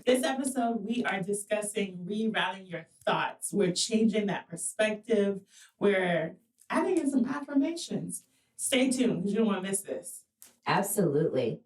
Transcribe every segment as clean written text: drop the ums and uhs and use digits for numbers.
This episode, we are discussing rerouting your thoughts. We're changing that perspective. We're adding in some affirmations. Stay tuned because you don't want to miss this. Absolutely.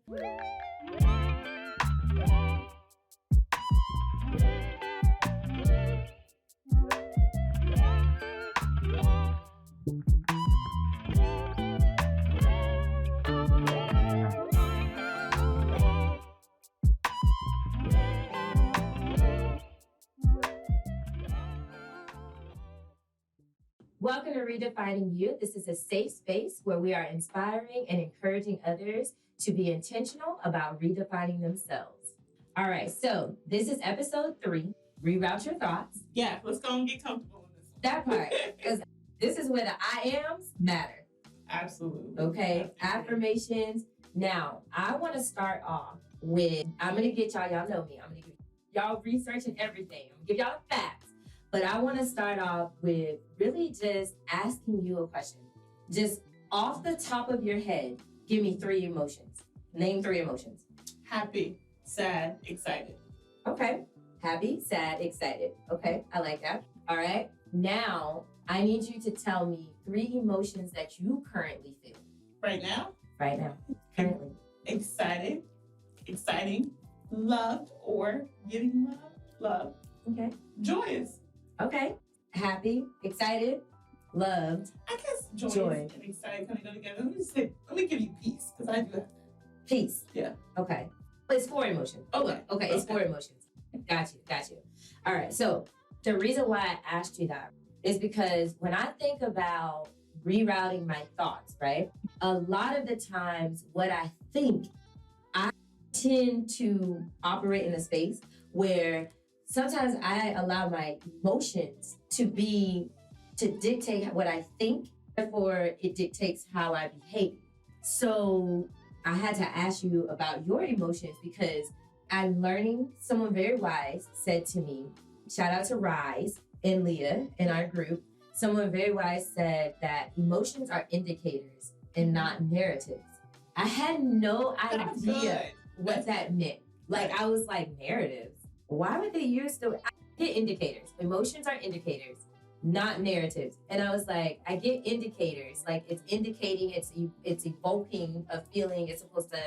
Welcome to Redefining You. This is a safe space where we are inspiring and encouraging others to be intentional about redefining themselves. All right, so this is episode 3, Reroute Your Thoughts. Yeah, let's go and get comfortable in this one. That part, because this is where the I ams matter. Absolutely. Okay, affirmations. Now, I want to start off with, I'm going to get y'all know me. I'm going to give y'all research and everything. I'm going to give y'all the facts. But I want to start off with really just asking you a question. Just off the top of your head, give me 3 emotions. Name 3 emotions. Happy, sad, excited. Okay. Happy, sad, excited. Okay. I like that. All right. Now, I need you to tell me 3 emotions that you currently feel. Right now? Right now. Currently. Excited, exciting, loved or getting love. Okay. Joyous. Okay. Happy, excited, loved. I guess joyous Joy. and excited kind of go together. Let me give you peace because I do have Peace. Yeah. Okay. But it's 4 emotions. Okay. It's 4 emotions. Got you. All right. So the reason why I asked you that is because when I think about rerouting my thoughts, right? A lot of the times what I think, I tend to operate in a space where sometimes I allow my emotions to dictate what I think, therefore it dictates how I behave. So I had to ask you about your emotions because I'm learning. Someone very wise said to me, shout out to Rise and Leah in our group. Someone very wise said that emotions are indicators and not narratives. I had no idea what that meant. Like, I was like, narratives? Why would they use the, I get indicators. Emotions are indicators, not narratives. And I was like, I get indicators. Like, it's indicating, it's evoking a feeling. It's supposed to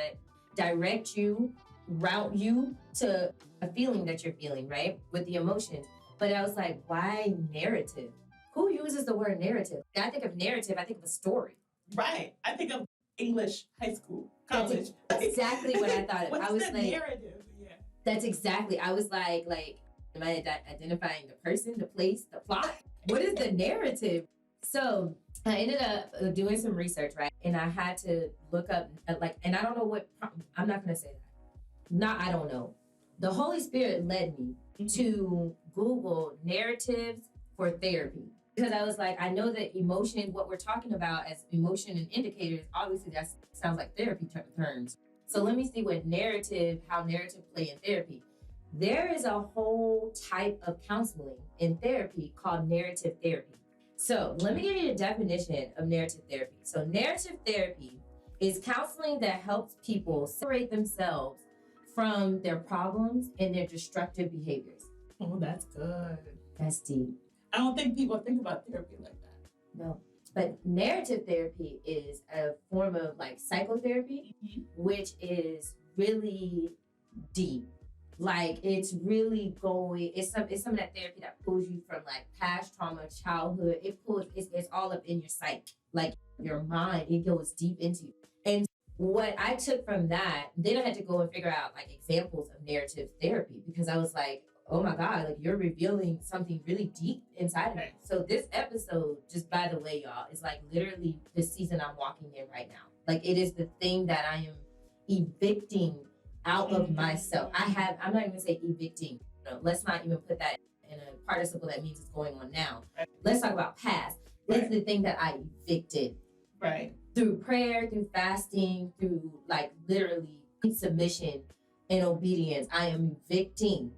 direct you, route you to a feeling that you're feeling, right? With the emotions. But I was like, why narrative? Who uses the word narrative? When I think of narrative, I think of a story. Right. I think of English, high school, college. That's exactly what I thought of. I was the like, narrative? Yeah. That's exactly. I was like, am I identifying the person, the place, the plot? What is the narrative? So I ended up doing some research, right? And I had to look up, and I don't know what, I'm not going to say that. I don't know. The Holy Spirit led me to Google narratives for therapy. Because I was like, I know that emotion, what we're talking about as emotion and indicators, obviously that sounds like therapy terms. So let me see how narrative play in therapy. There is a whole type of counseling in therapy called narrative therapy. So let me give you a definition of narrative therapy. So narrative therapy is counseling that helps people separate themselves from their problems and their destructive behaviors. Oh, that's good. That's deep. I don't think people think about therapy like that. No. But narrative therapy is a form of like psychotherapy, which is really deep. Like, it's really it's some of that therapy that pulls you from like past trauma, childhood. It's all up in your psyche, like your mind. It goes deep into you. And what I took from that, then I had to go and figure out like examples of narrative therapy because I was like, oh my God, like you're revealing something really deep inside of me. So this episode, just by the way, y'all, is like literally the season I'm walking in right now. Like, it is the thing that I am evicting out of myself. I'm not even gonna say evicting. Let's not even put that in a participle that means it's going on now. Right. Let's talk about past. It's the thing that I evicted. Right. Through prayer, through fasting, through like literally submission and obedience. I am evicting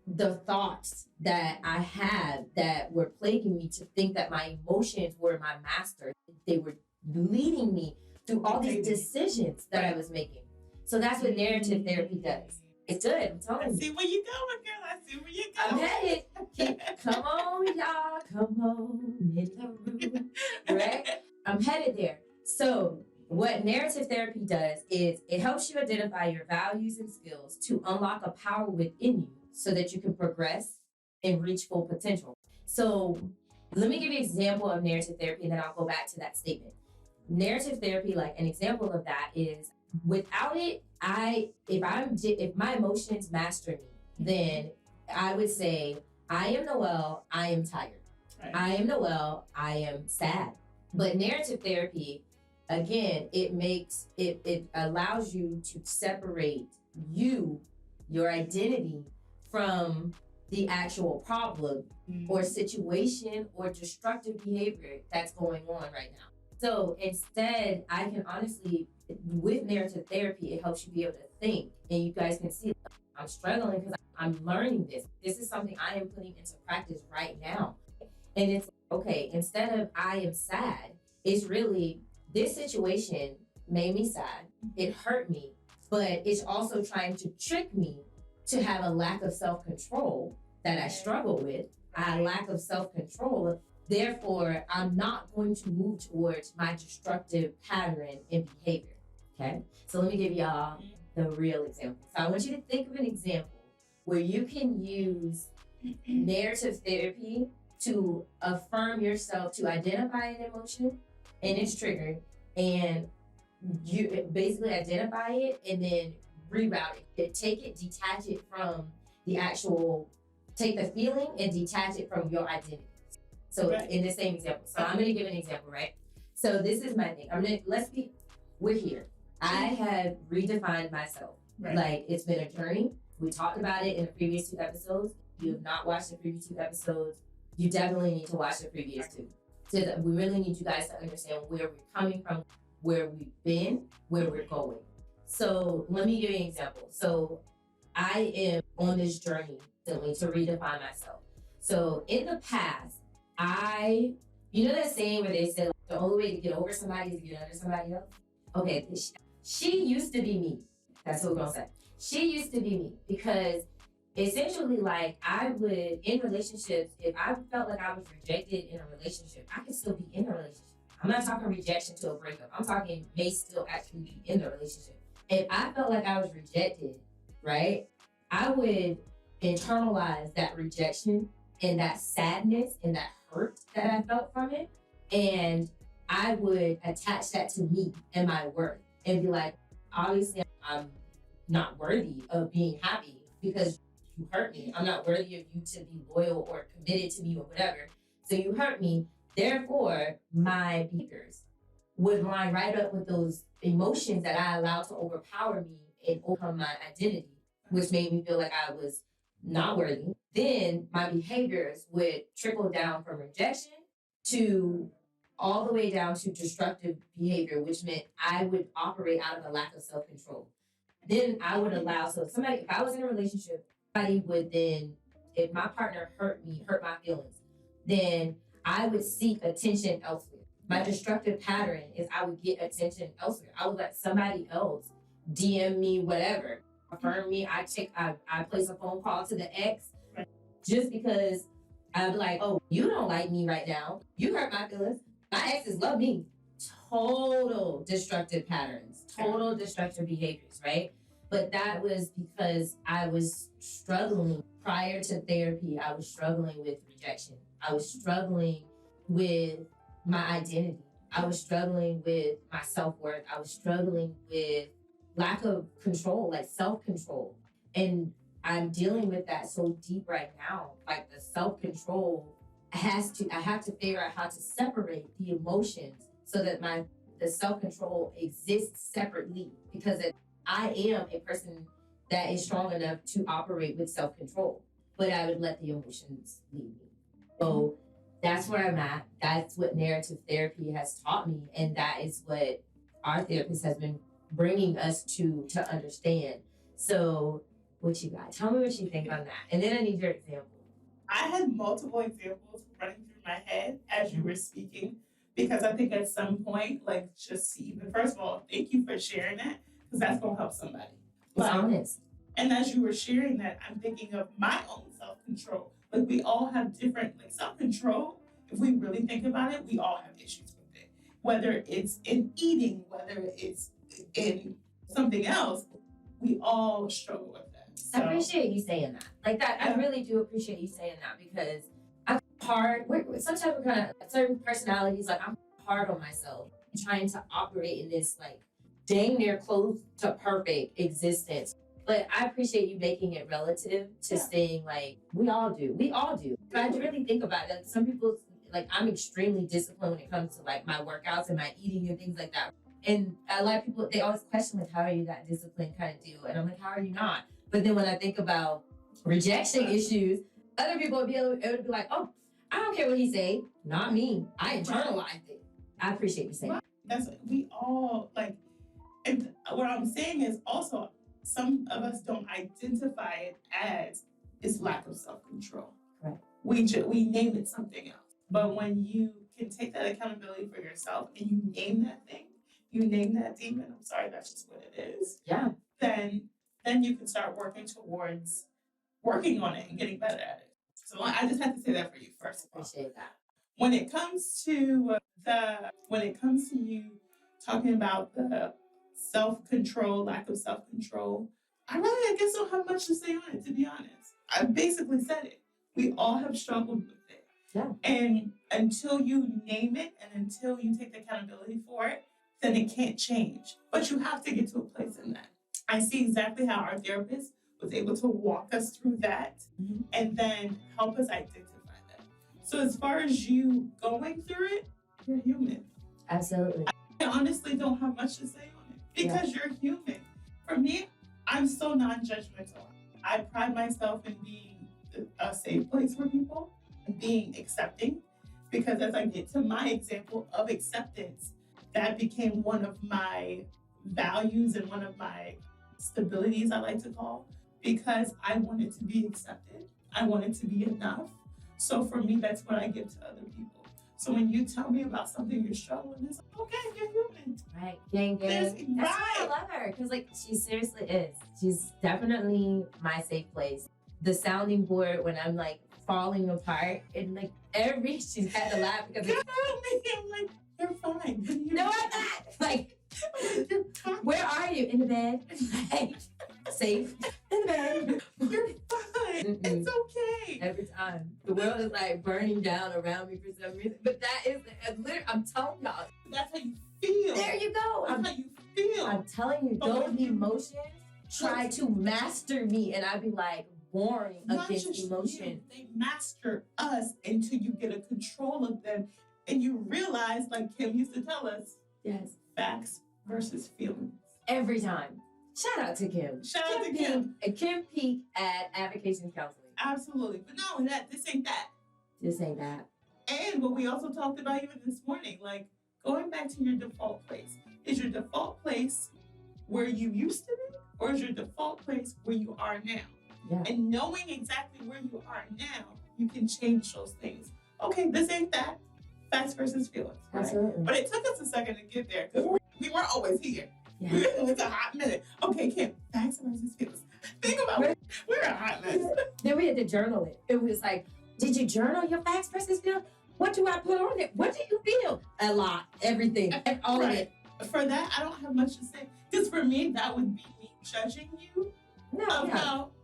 the thoughts that I had that were plaguing me to think that my emotions were my master. They were leading me through all these decisions that I was making. So that's what narrative therapy does. It's good. I'm I telling you. see where you going, girl. I see where you I'm going. headed. Come on, y'all. Come on in the room. Right? I'm headed there. So, what narrative therapy does is it helps you identify your values and skills to unlock a power within you so that you can progress and reach full potential. So, let me give you an example of narrative therapy and then I'll go back to that statement. Narrative therapy, like an example of that is without it, if my emotions master me, then I would say, I am Noel, I am tired. Right. I am Noel, I am sad. But narrative therapy, again, it allows you to separate your identity from the actual problem or situation or destructive behavior that's going on right now. So instead, I can honestly, with narrative therapy, it helps you be able to think. And you guys can see, I'm struggling because I'm learning this. This is something I am putting into practice right now. And it's okay, instead of I am sad, it's really this situation made me sad. It hurt me, but it's also trying to trick me to have a lack of self-control that I struggle with. A lack of self-control. Therefore, I'm not going to move towards my destructive pattern and behavior. Okay? So let me give y'all the real example. So I want you to think of an example where you can use narrative therapy to affirm yourself, to identify an emotion and its trigger, and you basically identify it and then reroute it. Take it, detach it from the actual, take the feeling and detach it from your identity. So in the same example, so I'm gonna give an example, right? So this is my thing. We're here. I have redefined myself. Right. Like it's been a journey. We talked about it in the previous 2 episodes. If you have not watched the previous 2 episodes, you definitely need to watch the previous 2. So we really need you guys to understand where we're coming from, where we've been, where we're going. So let me give you an example. So I am on this journey recently to redefine myself. So in the past, you know that saying where they said like, the only way to get over somebody is to get under somebody else? Okay, she used to be me. That's what we're gonna say. She used to be me because essentially, like I would, in relationships, if I felt like I was rejected in a relationship, I could still be in a relationship. I'm not talking rejection to a breakup. I'm talking may still actually be in the relationship. If I felt like I was rejected, right, I would internalize that rejection and that sadness and that hurt that I felt from it. And I would attach that to me and my worth and be like, obviously, I'm not worthy of being happy because you hurt me. I'm not worthy of you to be loyal or committed to me or whatever. So you hurt me. Therefore, my behaviors would line right up with those emotions that I allowed to overpower me and overcome my identity, which made me feel like I was not worthy. Then my behaviors would trickle down from rejection to all the way down to destructive behavior, which meant I would operate out of a lack of self-control. Then I would allow, so if I was in a relationship, somebody would then, if my partner hurt my feelings, then I would seek attention elsewhere. My destructive pattern is I would get attention elsewhere. I would let somebody else DM me, whatever, affirm me. I place a phone call to the ex just because I'm like, oh, you don't like me right now. You hurt my feelings. My exes love me. Total destructive patterns, total destructive behaviors, right? But that was because I was struggling prior to therapy. I was struggling with rejection. I was struggling with my identity. I was struggling with my self-worth. I was struggling with lack of control, like self-control. And I'm dealing with that so deep right now. Like the self-control I have to figure out how to separate the emotions so that the self-control exists separately, because I am a person that is strong enough to operate with self-control, but I would let the emotions lead me. So that's where I'm at. That's what narrative therapy has taught me. And that is what our therapist has been bringing us to understand. So what you got? Tell me what you think on that. And then I need your example. I had multiple examples running through my head as you were speaking, because I think at some point, like just even, first of all, thank you for sharing that, because that's going to help somebody. It's honest. And as you were sharing that, I'm thinking of my own self-control. Like we all have different like self-control. If we really think about it, we all have issues with it. Whether it's in eating, whether it's in something else, we all struggle with that. I appreciate you saying that. Like that, I really do appreciate you saying that because I'm hard. Sometimes we're kind of certain personalities. Like I'm hard on myself, trying to operate in this like dang near close to perfect existence. But I appreciate you making it relative to saying like we all do. But I really think about it. Like, some people like I'm extremely disciplined when it comes to like my workouts and my eating and things like that. And a lot of people, they always question like, how are you that disciplined kind of deal? And I'm like, how are you not? But then when I think about rejection issues, other people would be able to be like, oh, I don't care what he say, not me. I internalized it. I appreciate you saying that. That's we all like, and what I'm saying is also some of us don't identify it as is lack of self-control. Right. We name it something else. But when you can take that accountability for yourself and you name that thing, you name that demon, I'm sorry, that's just what it is. Yeah. Then you can start working towards working on it and getting better at it. So I just have to say that for you first. Appreciate that. When it comes to you talking about the self-control, lack of self-control, I guess don't have much to say on it, to be honest. I basically said it. We all have struggled with it. Yeah. And until you name it and until you take the accountability for it, then it can't change. But you have to get to a place in that. I see exactly how our therapist was able to walk us through that and then help us identify that. So as far as you going through it, you're human. Absolutely. I honestly don't have much to say on it because you're human. For me, I'm so non-judgmental. I pride myself in being a safe place for people, being accepting, because as I get to my example of acceptance, that became one of my values and one of my stabilities, I like to call, because I wanted to be accepted. I wanted to be enough. So for me, that's what I give to other people. So when you tell me about something you're struggling with, it's like, okay, you're human. Right, gang. That's why I love her, because like she seriously is. She's definitely my safe place. The sounding board when I'm like falling apart and like she's had to laugh because I'm like, you're fine. No, I'm not. Like, where are you? In the bed. Like, safe. In the bed. You're fine. It's okay. Every time. The world is like burning down around me for some reason. But that is, I'm telling y'all. That's how you feel. There you go. That's how you feel. I'm telling you, those emotions try to master me. And I'd be like, warring against emotion. They master us until you get a control of them. And you realize, like Kim used to tell us, yes, facts versus feelings. Every time. Shout out to Kim. Shout out to Kim. And Kim Peak at Avocation Counseling. Absolutely. But not only that, this ain't that. This ain't that. And what we also talked about even this morning, like going back to your default place. Is your default place where you used to be? Or is your default place where you are now? Yeah. And knowing exactly where you are now, you can change those things. Okay, this ain't that. Facts versus feelings. Right? Absolutely. But it took us a second to get there because we weren't always here. Yeah. It was a hot minute. Okay, Kim, facts versus feelings. Think about it. We're a hot mess. Then we had to journal it. It was like, did you journal your facts versus feelings? What do I put on it? What do you feel? A lot. Everything. All of it. For that, I don't have much to say. Because for me, that would be me judging you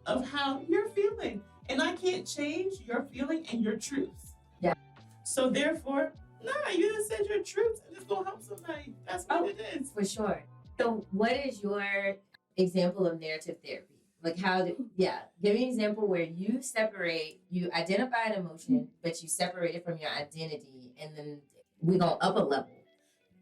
of how you're feeling. And I can't change your feeling and your truths. Yeah. So therefore, you just said your truths and it's going to help somebody. That's what it is. For sure. So what is your example of narrative therapy? Like give me an example where you identify an emotion, but you separate it from your identity. And then we're going to up a level.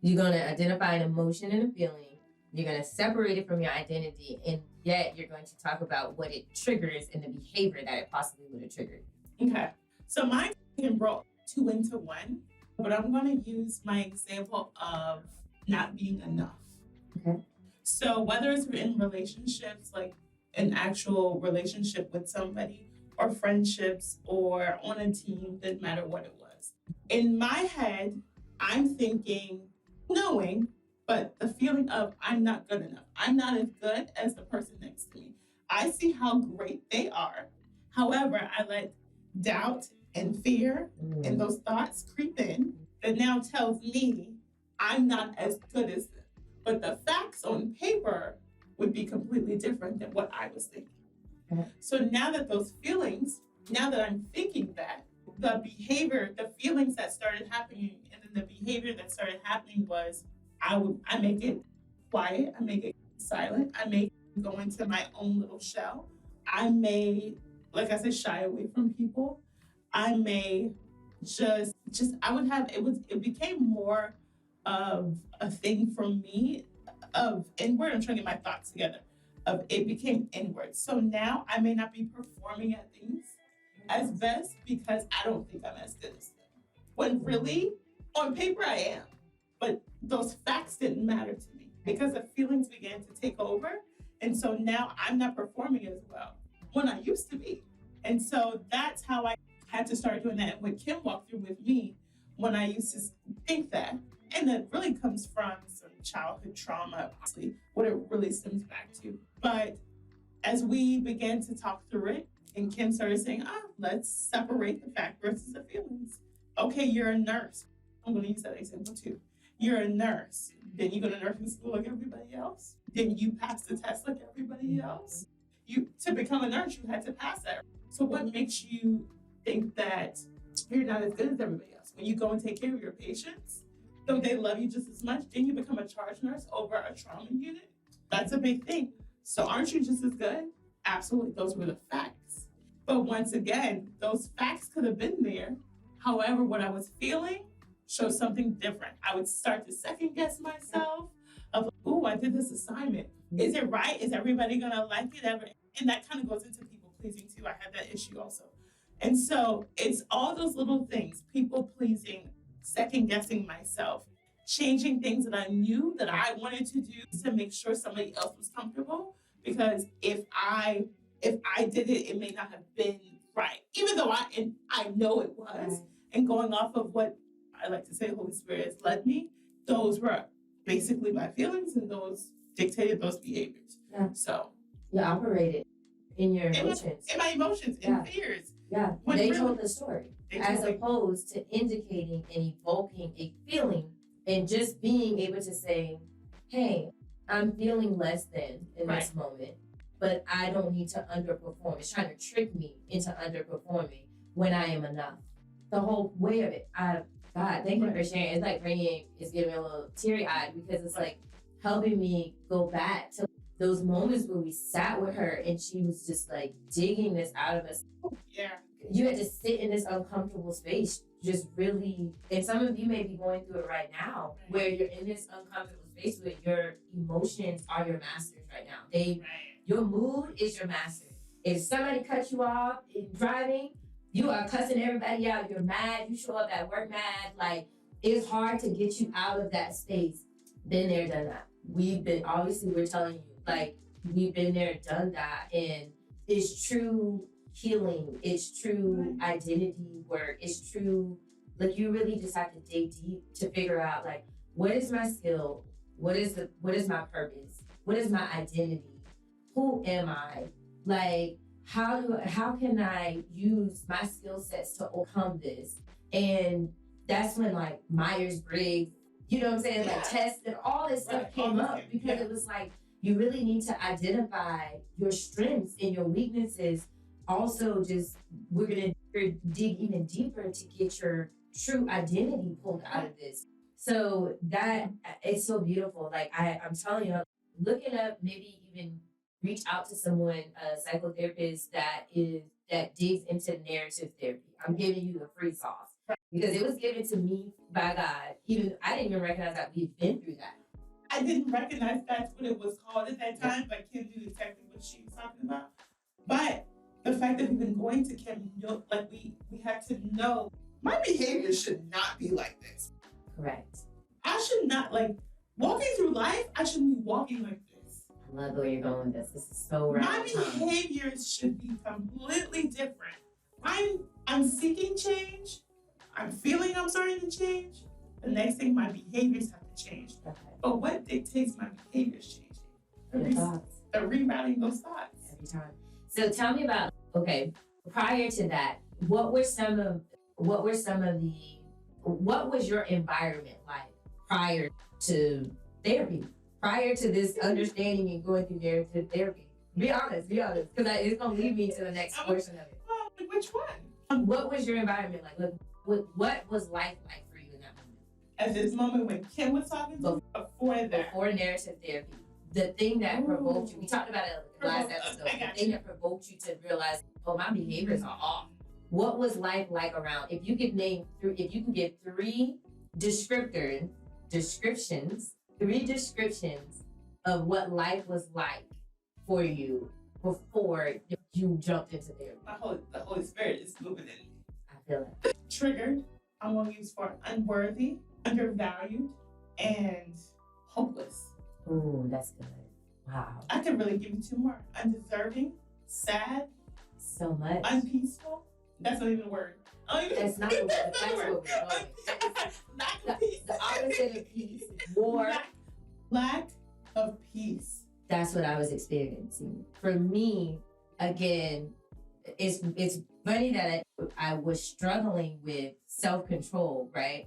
You're going to identify an emotion and a feeling. You're going to separate it from your identity, and yet you're going to talk about what it triggers and the behavior that it possibly would have triggered. Okay. So mine can brought two into one, but I'm going to use my example of not being enough. Okay. So whether it's in relationships, like an actual relationship with somebody, or friendships, or on a team, didn't matter what it was. In my head, I'm thinking, knowing, but the feeling of I'm not good enough. I'm not as good as the person next to me. I see how great they are. However, I let doubt and fear and those thoughts creep in that now tells me I'm not as good as them. But the facts on paper would be completely different than what I was thinking. So now that those feelings, now that I'm thinking that, the behavior, the feelings that started happening, and then the behavior that started happening was I make it quiet, I make it silent, I may go into my own little shell. I may, like I said, shy away from people. I may just I would have it became more of a thing for me of inward. I'm trying to get my thoughts together. Of it became inward. So now I may not be performing at things as best because I don't think I'm as good as them. When really, on paper I am. But those facts didn't matter to me because the feelings began to take over. And so now I'm not performing as well when I used to be. And so that's how I had to start doing that. And what Kim walked through with me when I used to think that, and that really comes from some childhood trauma, obviously, what it really stems back to. But as we began to talk through it, and Kim started saying, let's separate the fact versus the feelings. Okay, you're a nurse. I'm going to use that example too. You're a nurse. Then you go to nursing school like everybody else. Then you pass the test like everybody else. To become a nurse, you had to pass that. So what makes you think that you're not as good as everybody else? When you go and take care of your patients, don't they love you just as much? Then you become a charge nurse over a trauma unit. That's a big thing. So aren't you just as good? Absolutely, those were the facts. But once again, those facts could have been there. However, what I was feeling showed something different. I would start to second guess myself of, I did this assignment. Is it right? Is everybody gonna like it ever? And that kind of goes into people pleasing too. I had that issue also. And so it's all those little things, people pleasing, second guessing myself, changing things that I knew that I wanted to do to make sure somebody else was comfortable. Because if I did it, it may not have been right. Even though I know it was. Right. And going off of what I like to say Holy Spirit has led me, those were basically my feelings and those dictated those behaviors. Yeah. So you operated in your emotions. In my emotions, in fears. Yeah. They told the story. As opposed to indicating and evoking a feeling and just being able to say, hey, I'm feeling less than in this moment, but I don't need to underperform. It's trying to trick me into underperforming when I am enough. The whole way of it. God, thank you for sharing. It's like it's getting me a little teary-eyed because it's like helping me go back to those moments where we sat with her and she was just like digging this out of us. Yeah. You had to sit in this uncomfortable space, just really, and some of you may be going through it right now, where you're in this uncomfortable space where your emotions are your masters right now. Your mood is your master. If somebody cuts you off in driving, you are cussing everybody out. You're mad. You show up at work mad. Like, it's hard to get you out of that space. Been there, done that. We're telling you, like, we've been there, done that. And it's true healing. It's true identity work. It's true, like, you really just have to dig deep to figure out, like, what is my skill? What is my purpose? What is my identity? Who am I? Like, how can I use my skill sets to overcome this? And that's when, like, Myers-Briggs, you know what I'm saying? Like, tests and all this stuff came up because it was like, you really need to identify your strengths and your weaknesses. Also, just we're gonna dig even deeper to get your true identity pulled out of this. So that it's so beautiful. Like I'm telling you, look it up. Maybe even reach out to someone, a psychotherapist that digs into narrative therapy. I'm giving you the free sauce because it was given to me by God. Even I didn't even recognize that we've been through that. I didn't recognize that's what it was called at that time, but Kim knew exactly what she was talking about. But the fact that we've been going to Kim, like we had to know my behavior should not be like this. Correct. I should not, like, walking through life, I shouldn't be walking like this. I love where you're going with this. This is so right. My behaviors should be completely different. I'm seeking change. I'm feeling I'm starting to change. The next thing, my behaviors have to change. Okay. But what dictates my behaviors changing? The rerouting those thoughts. of your time. So tell me about, okay, prior to that, what was your environment like prior to therapy, prior to this understanding and going through narrative therapy? Be honest, because it's gonna lead me to the next portion of it. Well, which one? What was your environment like? What was life like for you in that moment? At this moment when Kim was talking to me, before narrative therapy, the thing that provoked you, we talked about it in the last episode, the thing that provoked you to realize, oh, my behaviors are off. What was life like around? If you can give three descriptions of what life was like for you before you jumped into therapy. The Holy Spirit is moving in me. I feel it. Triggered, I'm going to use for unworthy, undervalued, and hopeless. Ooh, that's good. Wow. I could really give you two more. Undeserving, sad, so much. Unpeaceful. That's not even a word. That's not a word. That's what we're going. Lack of peace. The opposite of peace. War. Lack of peace. That's what I was experiencing. For me, again, it's funny that I was struggling with self-control, right?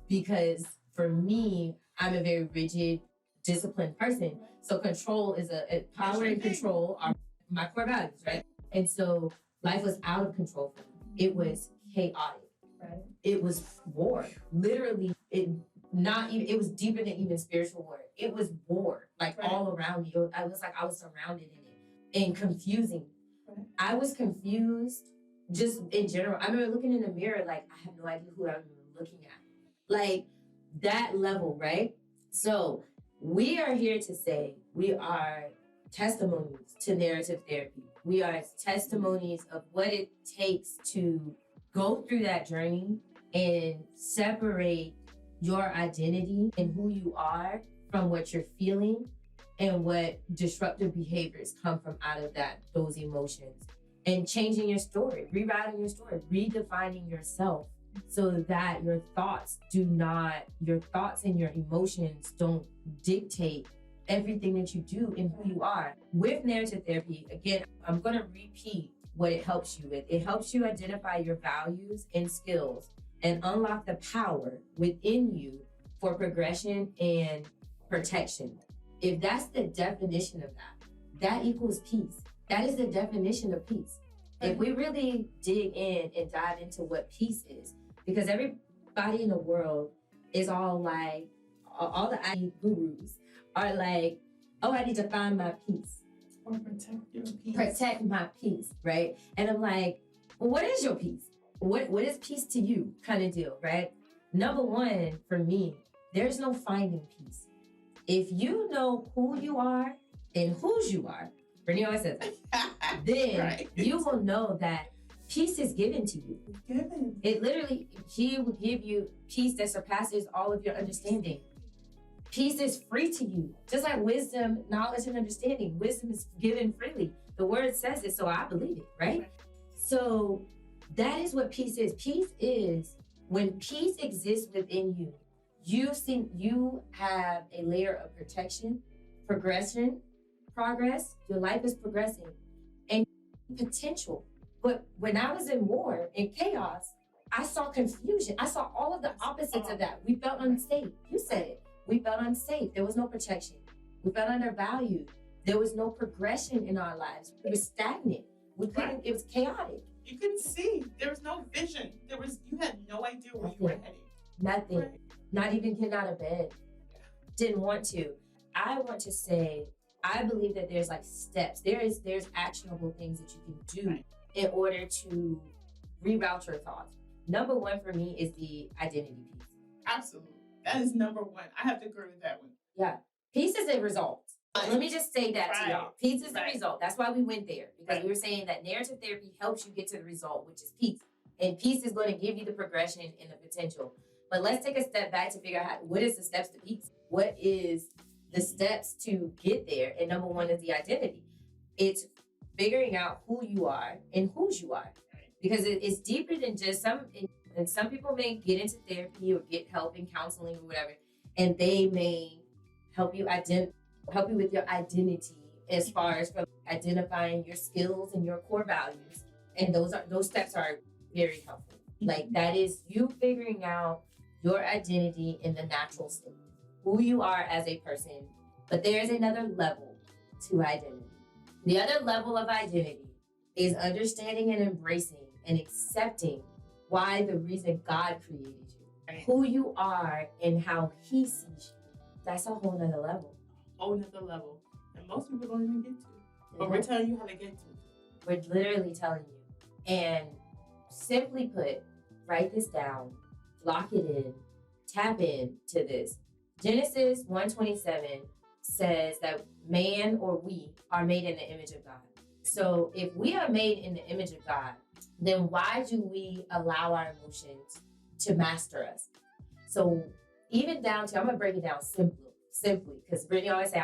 Because for me, I'm a very rigid, disciplined person. So control is a power and control are my core values, right? And so life was out of control for me. It was chaotic. Right. It was war. Literally, it was deeper than even spiritual war. It was war, like all around me. I was surrounded in it and confusing. Right. I was confused just in general. I remember looking in the mirror, like, I have no idea who I'm looking at. Like that level, right? So we are here to say we are testimonies to narrative therapy. We are testimonies of what it takes to go through that journey and separate your identity and who you are from what you're feeling and what disruptive behaviors come from out of those emotions, and changing your story, rewriting your story, redefining yourself so that your thoughts and your emotions don't dictate everything that you do and who you are. With narrative therapy, again, I'm going to repeat what it helps you with. It helps you identify your values and skills and unlock the power within you for progression and protection. If that's the definition of that equals peace. That is the definition of peace. If we really dig in and dive into what peace is, because everybody in the world is all like, all the IT gurus are like, oh, I need to find my peace. Or protect your peace. Protect my peace, right? And I'm like, well, what is your peace? What is peace to you kind of deal, right? Number one, for me, there's no finding peace. If you know who you are and whose you are, Brittany always says that, then you will know that peace is given to you. Given. It literally, he will give you peace that surpasses all of your understanding. Peace is free to you. Just like wisdom, knowledge, and understanding. Wisdom is given freely. The word says it, so I believe it, right? So that is what peace is. Peace is when peace exists within you. You have a layer of protection, progress. Your life is progressing, and potential. But when I was in war, in chaos, I saw confusion. I saw all of the opposites of that. We felt unsafe. You said it. We felt unsafe. There was no protection. We felt undervalued. There was no progression in our lives. We were stagnant. It was chaotic. You couldn't see. There was no vision. You had no idea where you were heading. Nothing. Right. Not even getting out of bed. Didn't want to. I want to say, I believe that there's like steps. There's actionable things that you can do in order to reroute your thoughts. Number one for me is the identity piece. Absolutely. That is number one. I have to agree with that one. Yeah. Peace is a result. Let me just say that to y'all. Peace is the result. That's why we went there, because we were saying that narrative therapy helps you get to the result, which is peace. And peace is going to give you the progression and the potential. But let's take a step back to figure out what is the steps to peace? What is the steps to get there? And number one is the identity. It's figuring out who you are and whose you are. Because it's deeper than just and some people may get into therapy or get help in counseling or whatever, and they may help you with your identity as far as identifying your skills and your core values. And those steps are very helpful. Like that is you figuring out your identity in the natural state, who you are as a person. But there is another level to identity. The other level of identity is understanding and embracing and accepting why the reason God created you, who you are and how he sees you. That's a whole nother level. Whole nother level. And most people don't even get to. But we're telling you how to get to. We're literally telling you. And simply put, write this down, lock it in, tap in to this. Genesis 1:27 says that man or we are made in the image of God. So if we are made in the image of God, then why do we allow our emotions to master us? So even down to, I'm gonna break it down simply, because Brittany always say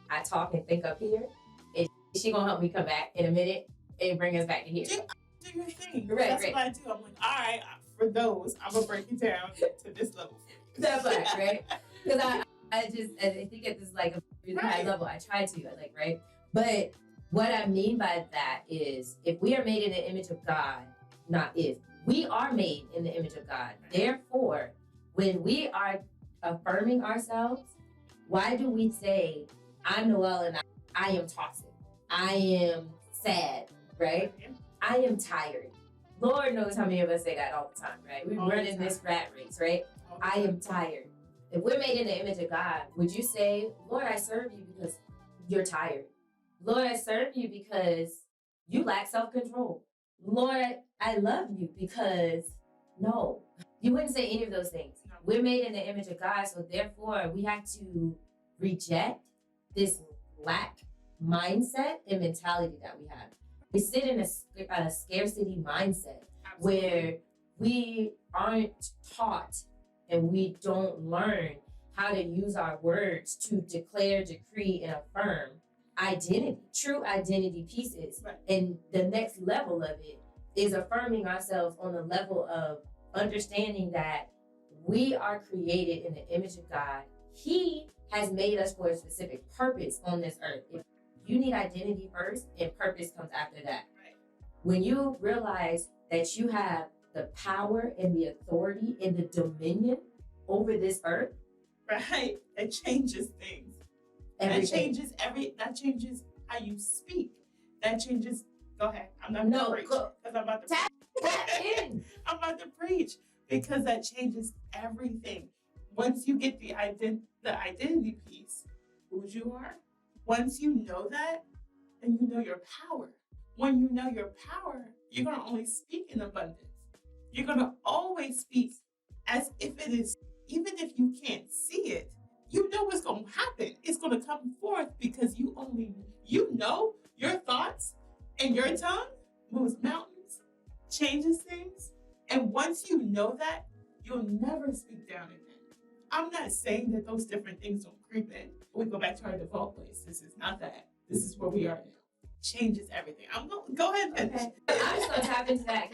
I talk and think up here. And she gonna help me come back in a minute and bring us back to here. Do your thing. Right, That's what I do. I'm like, all right, for those, I'm gonna break it down to this level for you. That's right? Because I think at this like a really high level, I try to right. But what I mean by that is, if we are made in the image of God, not if we are made in the image of God. Therefore, when we are affirming ourselves, why do we say, I'm Noel and I am toxic. I am sad, right? I am tired. Lord knows how many of us say that all the time, right? We run in this rat race, right? I am tired. If we're made in the image of God, would you say, Lord, I serve you because you're tired? Lord, I serve you because you lack self-control. Lord, I love you because, no. You wouldn't say any of those things. We're made in the image of God, so therefore we have to reject this lack mindset and mentality that we have. We sit in a scarcity mindset where we aren't taught and we don't learn how to use our words to declare, decree, and affirm identity, true identity pieces. Right. And the next level of it is affirming ourselves on the level of understanding that we are created in the image of God. He has made us for a specific purpose on this earth. If you need identity first, and purpose comes after that. Right. When you realize that you have the power and the authority and the dominion over this earth, right, it changes things. Everything. That changes how you speak. That changes. Go ahead. I'm not going to preach because I'm about to preach. I'm about to preach because that changes everything. Once you get the identity piece, who you are, once you know that, then you know your power. When you know your power, you're going to only speak in abundance. You're going to always speak as if it is, even if you can't see it, you know what's going to happen. It's going to come forth because you know your thoughts and your tongue moves mountains, changes things. And once you know that, you'll never speak down again. I'm not saying that those different things don't creep in. We go back to our default place. This is not that. This is where we are now. Changes everything. Go ahead. Okay. I'm just going to tap into that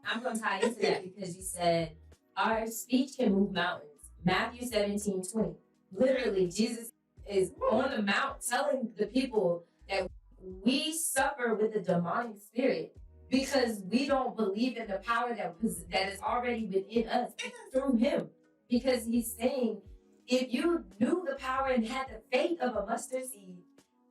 I'm going to tie into that because you said our speech can move mountains. Matthew 17:20. Literally, Jesus is on the mount telling the people that we suffer with the demonic spirit because we don't believe in the power that is already within us through him. Because he's saying, if you knew the power and had the faith of a mustard seed,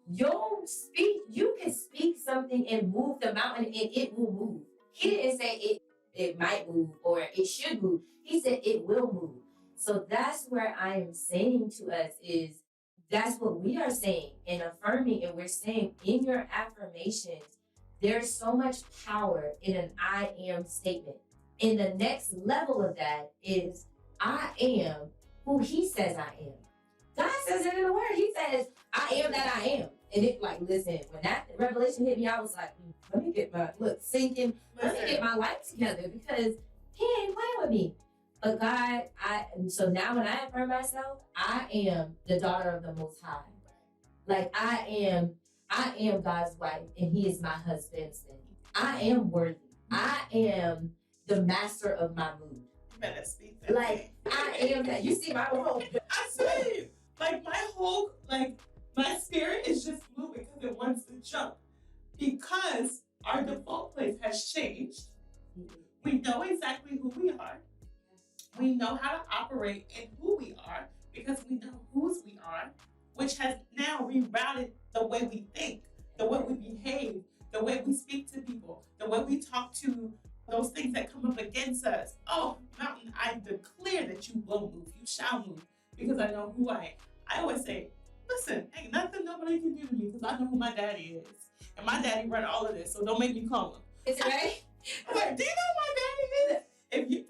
you can speak something and move the mountain and it will move. He didn't say it might move or it should move. He said it will move. So that's where I am saying to us is that's what we are saying and affirming. And we're saying in your affirmations, there's so much power in an I am statement. And the next level of that is I am who he says I am. God says it in the word. He says, I am that I am. And it listen, when that revelation hit me, I was like, let me get my life together because he ain't playing with me. But God, so now when I affirm myself, I am the daughter of the Most High. Like I am God's wife and he is my husband. I am worthy. I am the master of my mood. You better speak that. Like I am that. You see my whole. I see. Like my whole My spirit is just moving because it wants to jump. Because our default place has changed. We know exactly who we are. We know how to operate in who we are because we know whose we are, which has now rerouted the way we think, the way we behave, the way we speak to people, the way we talk to those things that come up against us. Oh, mountain, I declare that you will move. You shall move because I know who I am. I always say, listen, ain't nothing nobody can do to me because I know who my daddy is. And my daddy run all of this, so don't make me call him. Is it right? I'm like, do you know who my daddy is? If you,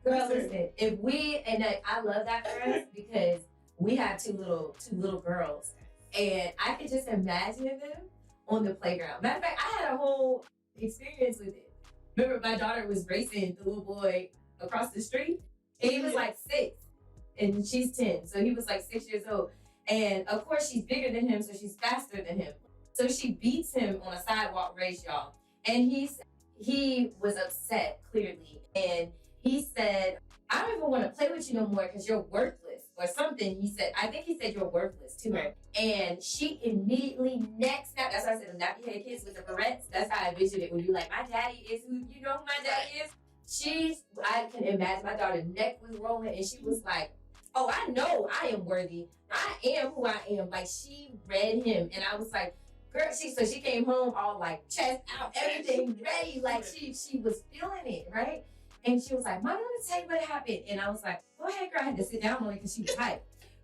Girl, listen, if we, and I love that for us because we have two little girls, and I could just imagine them on the playground. Matter of fact, I had a whole experience with it. Remember, my daughter was racing the little boy across the street, and he was like 6, and she's 10, so he was like 6 years old. And of course, she's bigger than him, so she's faster than him. So she beats him on a sidewalk race, y'all. And he was upset, clearly, and he said, I don't even want to play with you no more because you're worthless or something. He said, I think he said you're worthless to her. And she immediately neck snapped. That's why I said, nappy head kids with the barrettes. That's how I envisioned it when you like, my daddy is who, you know who my daddy is? I can imagine my daughter's neck was rolling and she was like, oh, I know I am worthy. I am who I am. Like she read him. And I was like, girl, so she came home all like chest out, everything ready. Like she was feeling it, right? And she was like, Mom, let me tell you what happened. And I was like, go ahead, girl. I had to sit down on it because she was hyped.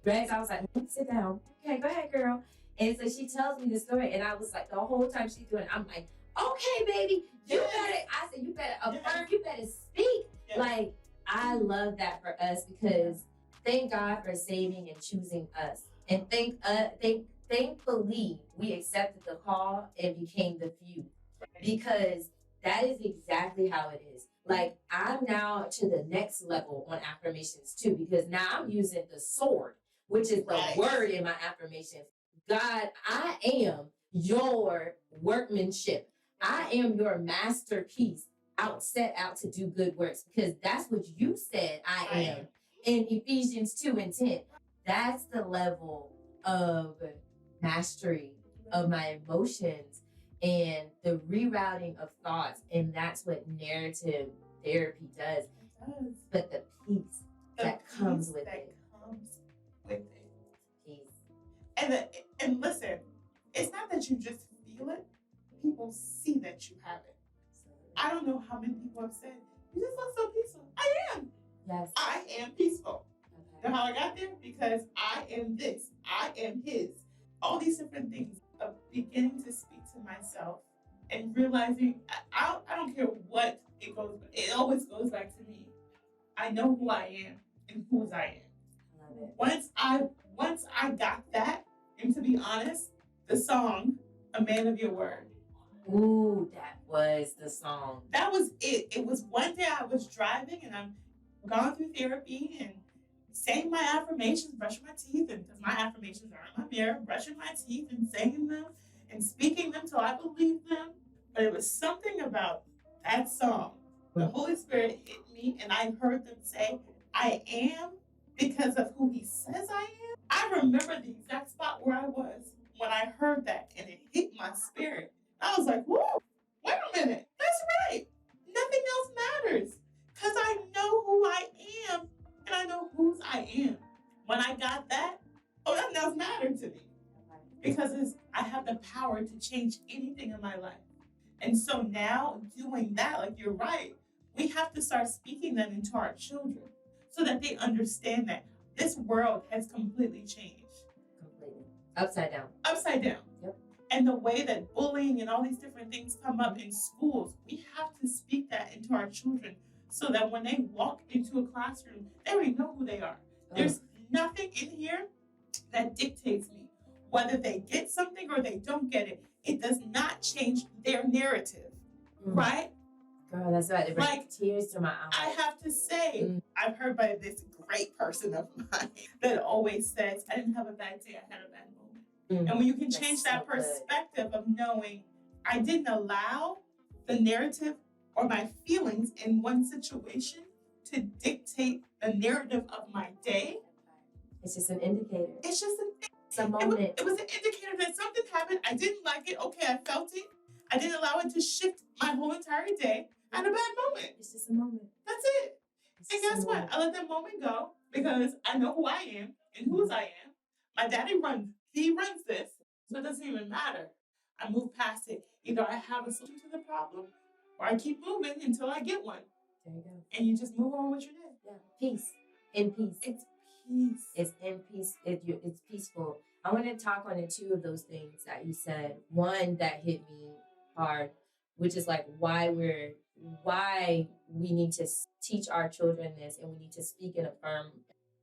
Right? So I was like, sit down. Okay, go ahead, girl. And so she tells me the story. And I was like, the whole time she's doing it, I'm like, okay, baby, you better, I said, you better affirm, you better speak. Like, I love that for us because thank God for saving and choosing us. And thankfully, we accepted the call and became the few. Because that is exactly how it is. Like, I'm now to the next level on affirmations too, because now I'm using the sword, which is the word in my affirmation. God, I am your workmanship. I am your masterpiece set out to do good works, because that's what you said I am in Ephesians 2:10. That's the level of mastery of my emotions and the rerouting of thoughts. And that's what narrative therapy does. But the peace that comes with it. Peace. And listen, it's not that you just feel it. People see that you have it. I don't know how many people have said, you just look so peaceful. I am. Yes. I am peaceful. Okay. You know how I got there? Because I am this. I am his. All these different things of beginning to speak to myself and realizing I don't care what it goes, it always goes back to me. I know who I am and whose I am. I love it. Once I got that, and to be honest, the song "A Man of Your Word." Ooh, that was the song. That was it. It was one day I was driving and I'm gone through therapy and saying my affirmations, brushing my teeth, and because my affirmations are in my mirror, brushing my teeth and saying them and speaking them till I believe them. But it was something about that song. The Holy Spirit hit me and I heard them say, I am because of who he says I am. I remember the exact spot where I was when I heard that and it hit my spirit. I was like, whoa, wait a minute. That's right. Nothing else matters because I know who I am and I know whose I am. When I got that, nothing else mattered to me because I have the power to change anything in my life. And so now doing that, like you're right, we have to start speaking that into our children so that they understand that this world has completely changed. Completely. Upside down. Upside down. Yep. And the way that bullying and all these different things come up in schools, we have to speak that into our children so that when they walk into a classroom, they already know who they are. There's nothing in here that dictates me. Whether they get something or they don't get it, it does not change their narrative, right? Girl, that's right. It brings tears to my eyes. I have to say, I've heard by this great person of mine that always says, I didn't have a bad day, I had a bad moment. And when you can change that perspective of knowing I didn't allow the narrative or my feelings in one situation to dictate the narrative of my day. It's just an indicator. It's just an It's a moment. It was an indicator that something happened. I didn't like it. Okay, I felt it. I didn't allow it to shift my whole entire day. I had a bad moment. It's just a moment. That's it. And guess what? I let that moment go because I know who I am and whose I am. My daddy he runs this, so it doesn't even matter. I move past it. Either I have a solution to the problem or I keep moving until I get one. There you go. And you just move on with your day. Yeah. Peace. In peace. It's peace. It's in peace. It's peaceful. I want to talk on the two of those things that you said. One that hit me hard, which is like why we need to teach our children this, and we need to speak and affirm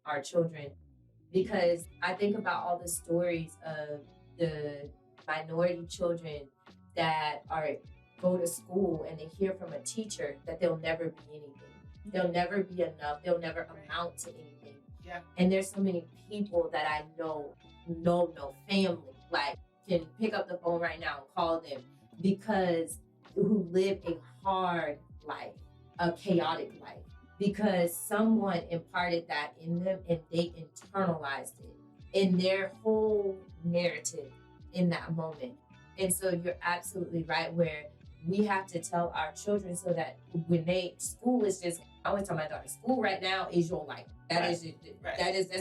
our children, because I think about all the stories of the minority children that go to school and they hear from a teacher that they'll never be anything. They'll never be enough. They'll never amount to anything. Yeah. And there's so many people that I know family, like can pick up the phone right now and call them because who live a hard life, a chaotic life, because someone imparted that in them and they internalized it in their whole narrative in that moment. And so you're absolutely right, where we have to tell our children so that when school is just, I always tell my daughter, school right now is your life. That's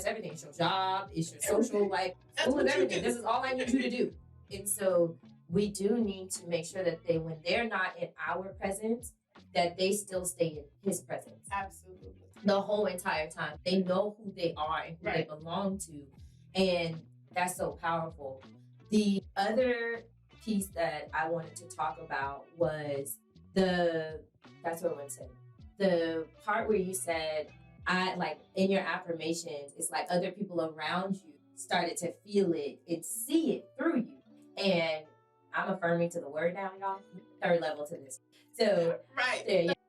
everything. It's your job, it's your social life, school is everything. This is all I need you to do. And so we do need to make sure that when they're not in our presence, that they still stay in his presence. Absolutely. The whole entire time. They know who they are and who they belong to. And that's so powerful. The other piece that I wanted to talk about was the part where you said, in your affirmations, it's like other people around you started to feel it and see it through you. And I'm affirming to the word now, y'all. Third level to this. So,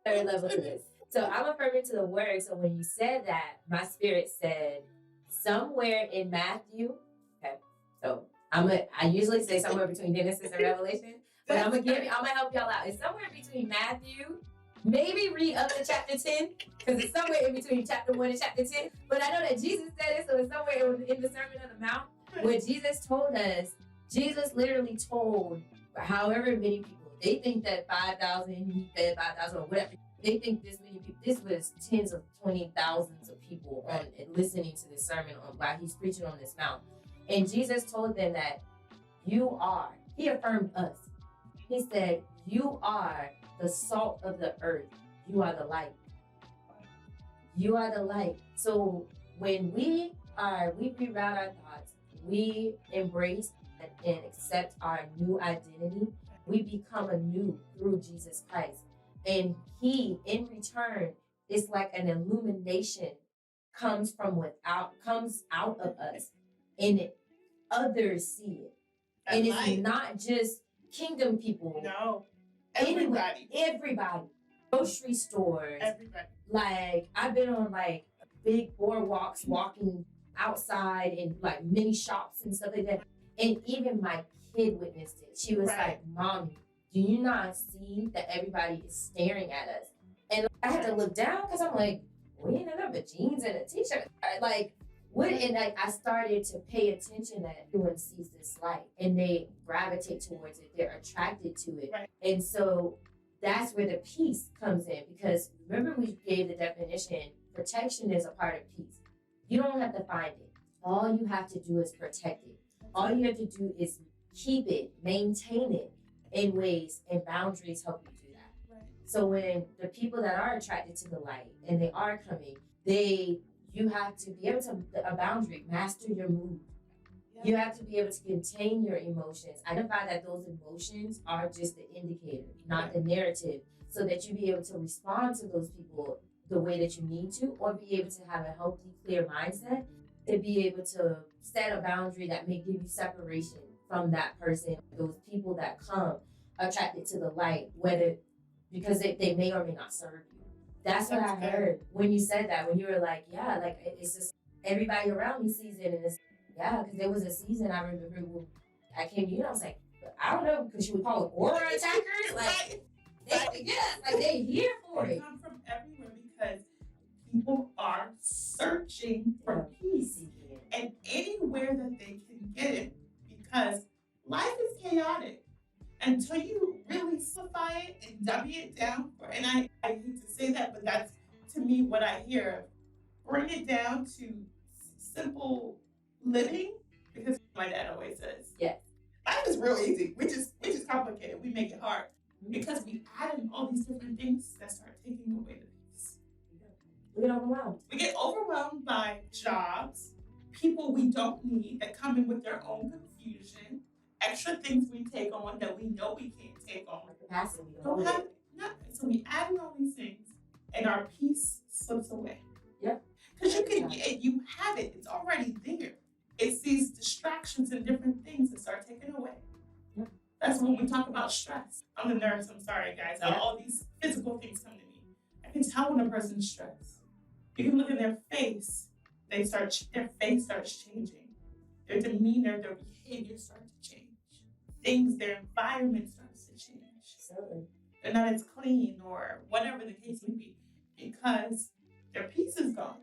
third level to this. So I'm affirming to the word. So when you said that, my spirit said somewhere in Matthew. Okay. So I usually say somewhere between Genesis and Revelation, but I'm gonna help y'all out. It's somewhere between Matthew. Maybe read up to chapter 10, because it's somewhere in between chapter 1 and chapter 10. But I know that Jesus said it, so it's somewhere in the Sermon on the Mount, where Jesus literally told however many people. They think that 5,000, he fed 5,000 or whatever. They think this many people. This was tens of 20,000s of people and listening to this sermon while he's preaching on this mount. And Jesus told them that he affirmed us. He said, you are the salt of the earth. You are the light. You are the light. So when we reroute our thoughts, we embrace and accept our new identity, we become anew through Jesus Christ. And he, in return, is like an illumination comes out of us, and others see it. And it's not just kingdom people. No. Everybody. Grocery stores. Everybody. Like, I've been on like big boardwalks walking outside in like mini shops and stuff like that. And even my kid witnessed it. She was like, Mommy, do you not see that everybody is staring at us? And I had to look down because I'm like, we ain't nothing but jeans and a t-shirt. Like, what? And like, I started to pay attention that everyone sees this light and they gravitate towards it. They're attracted to it. Right. And so that's where the peace comes in, because remember we gave the definition, protection is a part of peace. You don't have to find it. All you have to do is protect it. All you have to do is keep it, maintain it in ways, and boundaries help you do that. Right. So when the people that are attracted to the light and they are coming, you have to be able to, a boundary, master your mood. Yeah. You have to be able to contain your emotions, identify that those emotions are just the indicator, not the narrative, so that you be able to respond to those people the way that you need to, or be able to have a healthy, clear mindset, to be able to set a boundary that may give you separation from that person, those people that come attracted to the light, whether because they may or may not serve you. That's what I heard when you said that, when you were like, yeah, like it's just everybody around me sees it, and it's, yeah, because there was a season I remember when I came to you and I was like, I don't know, because you would call it aura attackers, like, they're here for it. They come from everywhere because people are searching for peace. And anywhere that they can And I hate to say that, but that's to me what I hear. Bring it down to simple living, because my dad always says, Yes. life is real easy. We just complicate it. We make it hard because we add in all these different things that start taking away the peace. We get overwhelmed. We get overwhelmed by jobs, people we don't need that come in with their own confusion, extra things we take on that we know we can't take on. Capacity. Don't have nothing. So we add in all these things, and our peace slips away. Yep. Because you have it. It's already there. It's these distractions and different things that start taking away. Yep. That's when we talk about stress. I'm a nurse. I'm sorry, guys. Yep. All these physical things come to me. I can tell when a person's stressed. You can look in their face. Their face starts changing. Their demeanor, their behavior starts to change. Their environment starts to change. Absolutely. They're not as clean or whatever the case may be because their peace is gone.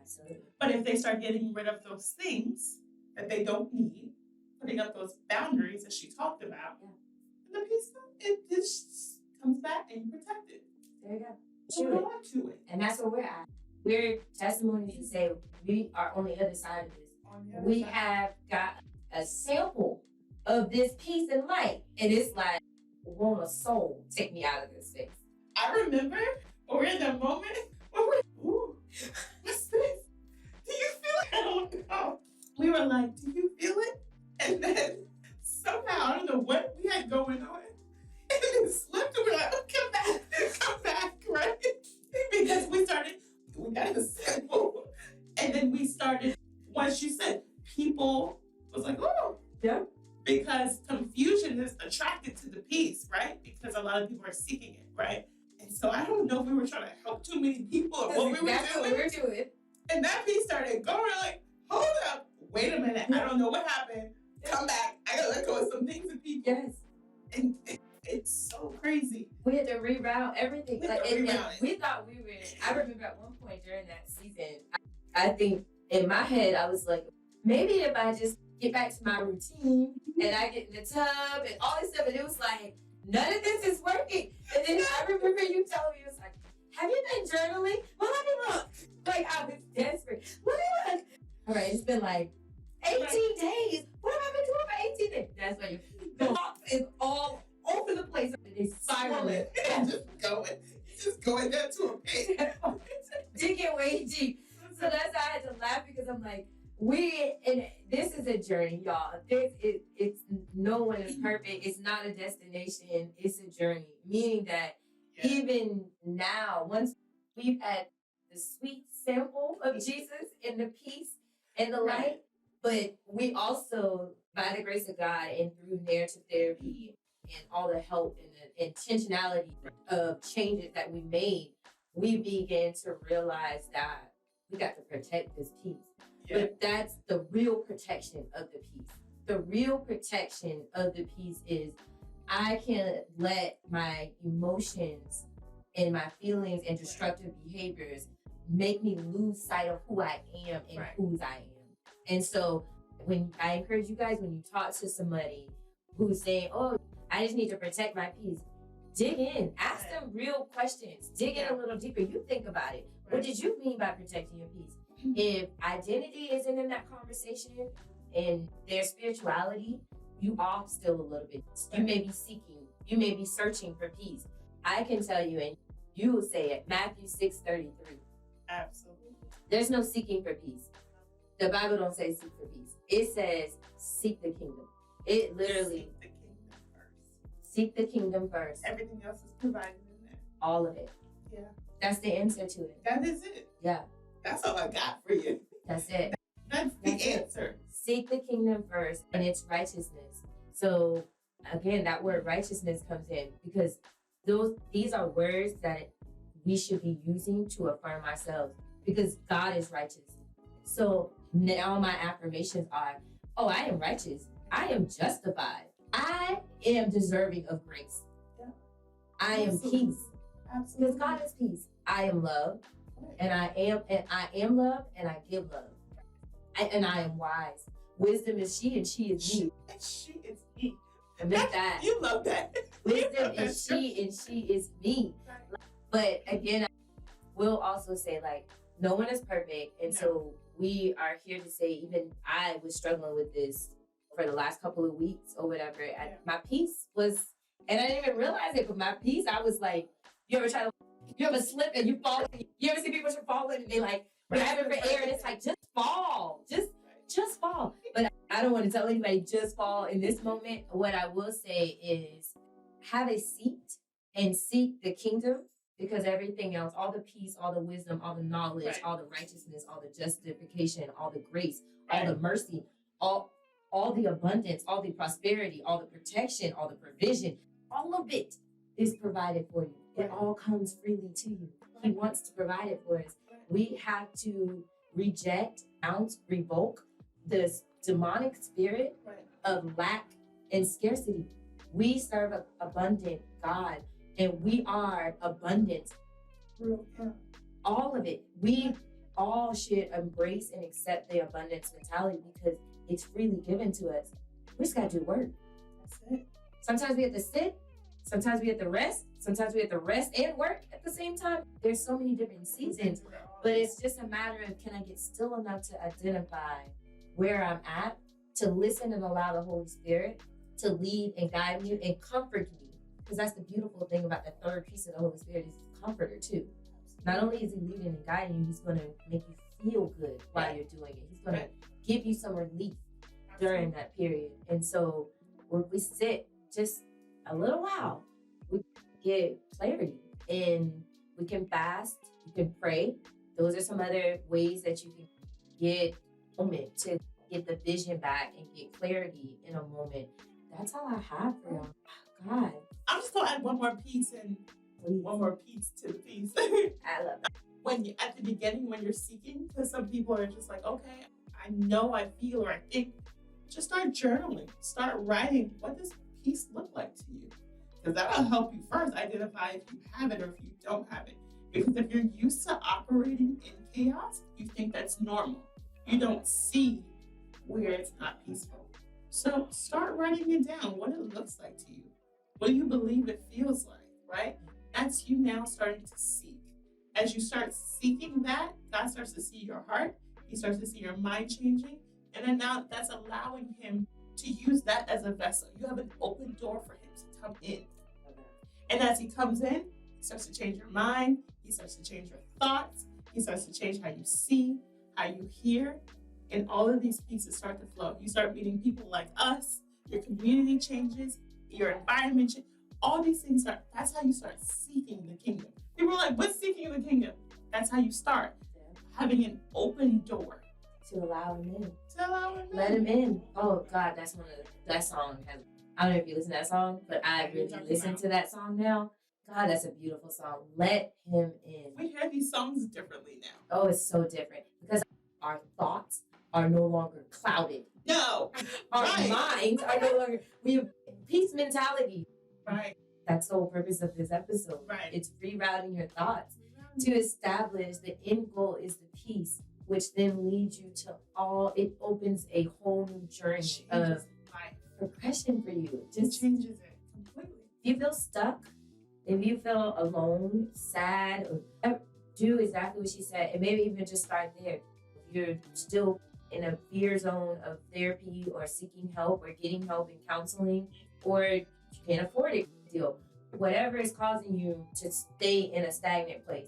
Absolutely. But if they start getting rid of those things that they don't need, putting up those boundaries that she talked about, then the peace, it just comes back and you protect it. There you go. Hold on to it. And that's where we're at. We're testimonies to say we are on the other side of this. We have got a sample of this peace and light. And it's like, want a soul take me out of this space. I remember when we're in that moment when we're, ooh, what's this? Do you feel it? I don't know. We were like, do you feel it? And then somehow, I don't know what we had going on. And it slipped and we're like, oh, come back, right? Because we got the sample. And then we started, once you said, people was like, oh. Yeah. Because confusion is attracted to the peace, right? Because a lot of people are seeking it, right? And so I don't know if we were trying to help too many people or what we were doing. And that piece started going like, hold up, wait a minute, I don't know what happened. Come back, I gotta let go of some things and people. Yes. And it's so crazy. We had to reroute everything. We thought we were, I remember at one point during that season, I think in my head, I was like, maybe if I just get back to my routine and I get in the tub and all this stuff, and it was like, none of this is working. And then I remember you telling me, it was like, have you been journaling? Well, let me look. Like, I was desperate. Let me look. All right, it's been like 18 days. What have I been doing for 18 days? That's why your thoughts is all over the place. It's spiraling. Just going down to a pit. Digging way deep. So that's how I had to laugh because I'm like, and this is a journey, y'all. It's no one is perfect. It's not a destination. It's a journey. Meaning that even now, once we've had the sweet sample of Jesus and the peace and the light, but we also, by the grace of God and through narrative therapy and all the help and the intentionality of changes that we made, we began to realize that we got to protect this peace. But that's the real protection of the peace. The real protection of the peace is I can't let my emotions and my feelings and destructive behaviors make me lose sight of who I am and whose I am. And so when I encourage you guys, when you talk to somebody who's saying, oh, I just need to protect my peace, dig in, ask them real questions, dig in a little deeper. You think about it. What did you mean by protecting your peace? If identity isn't in that conversation and their spirituality, you off still a little bit. You may be seeking, you may be searching for peace. I can tell you, and you will say it, Matthew 6:33. Absolutely. There's no seeking for peace. The Bible don't say seek for peace. It says seek the kingdom. It literally seek the kingdom first. Everything else is provided in there. All of it. Yeah. That's the answer to it. That is it. Yeah. That's all I got for you. That's it. That's the answer. Seek the kingdom first and its righteousness. So again, that word righteousness comes in because these are words that we should be using to affirm ourselves because God is righteous. So now my affirmations are, oh, I am righteous. I am justified. I am deserving of grace. Yeah. I am peace. Absolutely. Because God is peace. I am love. And I am love, and I give love. And I am wise. Wisdom is she, and she is me. She is me. And with that, you love that. Wisdom is she and she is me. But again, I will also say, like, no one is perfect. And so we are here to say, even I was struggling with this for the last couple of weeks or whatever. My peace was, and I didn't even realize it, but my peace, I was like, you ever slip and you fall? You ever see people falling and they like grabbing for air and it's like, just fall. Just fall. But I don't want to tell anybody just fall in this moment. What I will say is have a seat and seek the kingdom, because everything else, all the peace, all the wisdom, all the knowledge, all the righteousness, all the justification, all the grace, all the mercy, all the abundance, all the prosperity, all the protection, all the provision, all of it is provided for you. It all comes freely to you. He wants to provide it for us. We have to reject, revoke this demonic spirit of lack and scarcity. We serve an abundant God, and we are abundant. All of it. We all should embrace and accept the abundance mentality because it's freely given to us. We just got to do work. That's it. Sometimes we have to sit. Sometimes we have to rest. Sometimes we have to rest and work at the same time. There's so many different seasons, but it's just a matter of, can I get still enough to identify where I'm at, to listen and allow the Holy Spirit to lead and guide me and comfort me. Because that's the beautiful thing about the third piece of the Holy Spirit, is the comforter too. Not only is he leading and guiding you, he's going to make you feel good while you're doing it. He's going to give you some relief during that period. And so when we sit just a little while, we get clarity and we can fast, you can pray. Those are some other ways that you can get a moment to get the vision back and get clarity in a moment. That's all I have for y'all. God. I'm just gonna add one more piece and one more piece to the piece. I love it. When you, at the beginning, when you're seeking, because some people are just like, okay, I know, I feel, or I think, just start journaling, start writing. What does peace look like to you? Because that will help you first identify if you have it or if you don't have it. Because if you're used to operating in chaos, you think that's normal. You don't see where it's not peaceful. So start writing it down, what it looks like to you. What do you believe it feels like, right? That's you now starting to seek. As you start seeking that, God starts to see your heart. He starts to see your mind changing. And then now that's allowing him to use that as a vessel. You have an open door for him to come in. And as he comes in, he starts to change your mind. He starts to change your thoughts. He starts to change how you see, how you hear. And all of these pieces start to flow. You start meeting people like us. Your community changes. Your environment changes. All these things start. That's how you start seeking the kingdom. People are like, what's seeking the kingdom? That's how you start. Having an open door. To allow him in. To allow him in. Let him in. Oh, God, that's one of that song. I don't know if you listen to that song, but I really listen to that song now. God, that's a beautiful song. Let him in. We hear these songs differently now. Oh, it's so different. Because our thoughts are no longer clouded. No. Our minds are no longer. We have peace mentality. Right. That's the whole purpose of this episode. Right. It's rerouting your thoughts to establish the end goal is the peace, which then leads you to all. It opens a whole new journey of progression for you. It just changes it completely. If you feel stuck, if you feel alone, sad, or do exactly what she said, and maybe even just start there. If you're still in a fear zone of therapy or seeking help or getting help in counseling, or you can't afford it, deal. Whatever is causing you to stay in a stagnant place,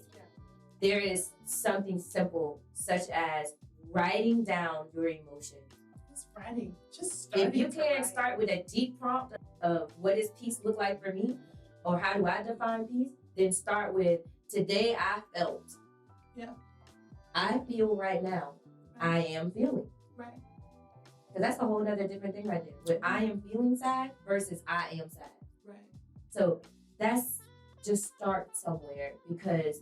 there is something simple, such as writing down your emotions. Just writing. Just starting. If you can't start with a deep prompt of what does peace look like for me, or how do I define peace, then start with today I felt. Yeah. I feel right now. I am feeling. Right. Because that's a whole other different thing right there. When I am feeling sad versus I am sad. Right. So that's just start somewhere, because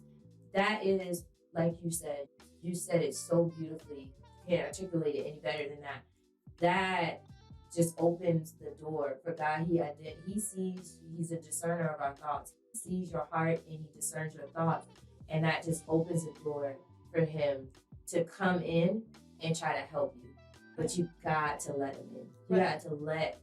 that is, like you said it so beautifully. You can't articulate it any better than that. That just opens the door for God. He sees, he's a discerner of our thoughts. He sees your heart and he discerns your thoughts. And that just opens the door for him to come in and try to help you. But you got to let him in. You got to let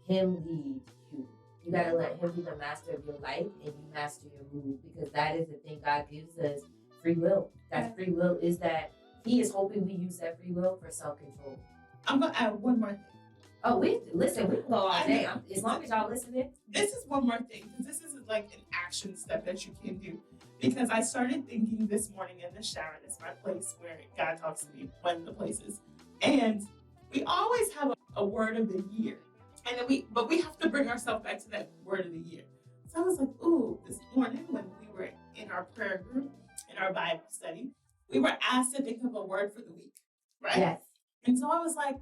him lead you. You got to let him be the master of your life and you master your mood, because that is the thing God gives us, free will. That free will is that he is hoping we use that free will for self-control. I'm going to add one more thing. Oh, we can go all day. As long as y'all listening. This is one more thing, because this is like an action step that you can do. Because I started thinking this morning in the shower, that's my place where God talks to me, one of the places. And we always have a word of the year. And then we have to bring ourselves back to that word of the year. So I was like, ooh, this morning when we were in our prayer group, in our Bible study, we were asked to think of a word for the week, right? Yes. And so I was like,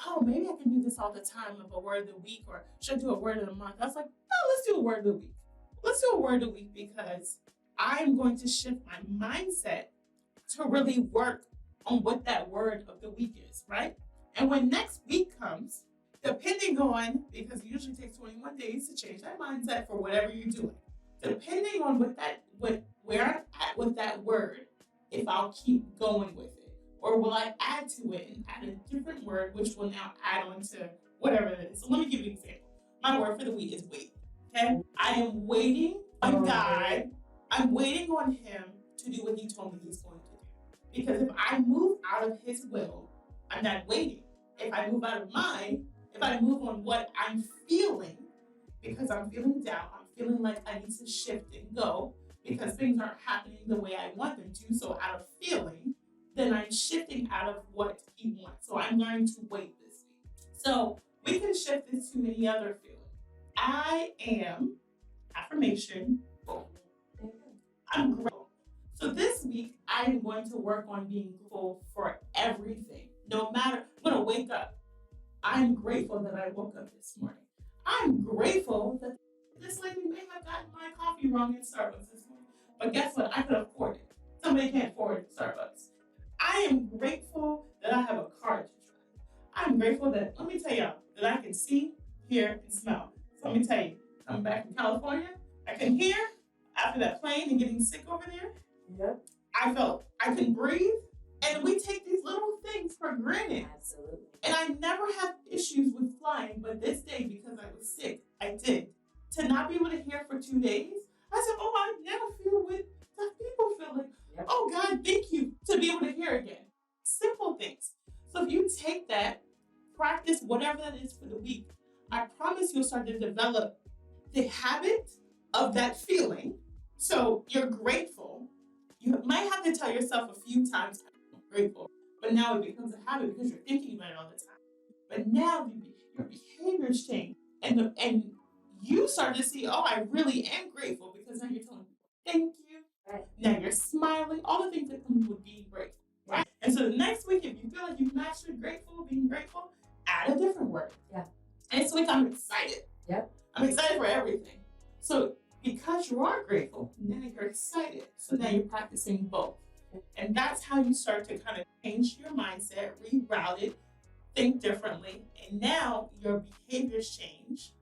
oh, maybe I can do this all the time of a word of the week, or should I do a word of the month? I was like, no, let's do a word of the week. Let's do a word of the week, because I'm going to shift my mindset to really work on what that word of the week is, right? And when next week comes, depending on, because it usually takes 21 days to change that mindset for whatever you're doing, depending on where I'm at with that word, if I'll keep going with it, or will I add to it and add a different word, which will now add on to whatever it is. So let me give you an example. My word for the week is wait. Okay? I am waiting on God. I'm waiting on him to do what he told me he's going to do. Because if I move out of his will, I'm not waiting. If I move out of mine, if I move on what I'm feeling, because I'm feeling down, I'm feeling like I need to shift and go because things aren't happening the way I want them to. So out of feeling, then I'm shifting out of what he wants. So I'm learning to wait this week. So we can shift this to any other feeling. I am, affirmation, I'm grateful. So this week, I am going to work on being grateful for everything. No matter, I'm going to wake up. I'm grateful that I woke up this morning. I'm grateful that this lady may have gotten my coffee wrong at Starbucks this morning. But guess what? I could afford it. Somebody can't afford Starbucks. I am grateful that I have a car to drive. I'm grateful that, let me tell y'all, that I can see, hear, and smell. So let me tell you, coming back from California, I can hear after that plane and getting sick over there. Yep. I felt I can breathe. And we take these little things for granted. Absolutely. And I never had issues with flying, but this day, because I was sick, I did. To not be able to hear for 2 days, I said, oh, I now feel what the people feel like. Yep. Oh, God, thank you, to be able to hear again. Simple things. So if you take that, practice whatever that is for the week, I promise you'll start to develop the habit of that feeling. So you're grateful. You might have to tell yourself a few times, I'm grateful. But now it becomes a habit because you're thinking about it all the time. But now your behaviors change. And you start to see, oh, I really am grateful, because now you're telling people, thank you. Right. Now you're smiling, all the things that come with being grateful. Right? And so the next week, if you feel like you've mastered being grateful, add a different word. Yeah. And this week I'm excited. Yep. I'm excited for everything. So because you are grateful, now you're excited. So now you're practicing both. And that's how you start to kind of change your mindset, reroute it, think differently. And now your behaviors change.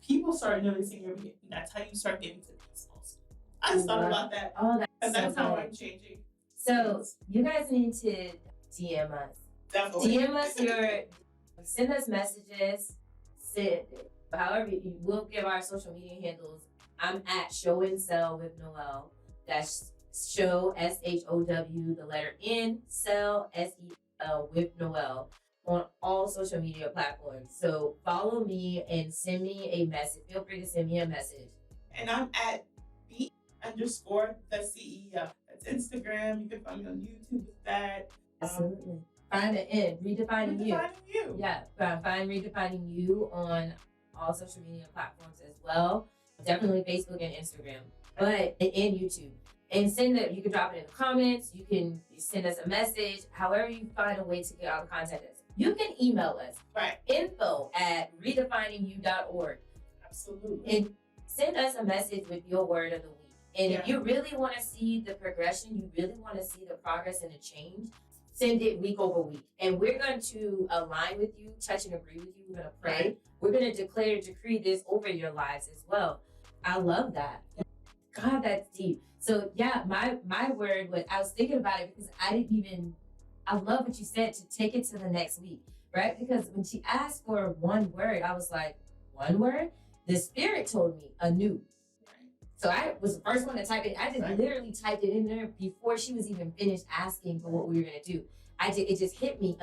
People start noticing your behavior. That's how you start getting to peace most. I just thought about that. Oh, that's how I'm changing. So you guys need to DM us. Definitely. DM us send us messages. However, you will give our social media handles. I'm at Show and Sell with Noel. That's Show SHOW, the letter N, Sell SEL with Noel on all social media platforms. So follow me and send me a message. Feel free to send me a message. And I'm at B_the CEO. That's Instagram. You can find me on YouTube with that. Absolutely. Find the N, Redefining You. Redefining You. Yeah, find Redefining You on all social media platforms as well. Definitely Facebook and Instagram, but and YouTube. And you can drop it in the comments. You can send us a message. However you find a way to get out contact us. You can email us. Right. info@redefiningyou.org. Absolutely. And send us a message with your word of the week. And if you really want to see the progression, you really want to see the progress and the change, send it week over week. And we're going to align with you, touch and agree with you. We're going to pray. Right. We're going to decree this over your lives as well. I love that. God, that's deep. So yeah, my word was, I was thinking about it because I love what you said, to take it to the next week, right? Because when she asked for one word, I was like, one word. The Spirit told me anew. So I was the first one to type it. I just literally typed it in there before she was even finished asking for what we were gonna do. It just hit me,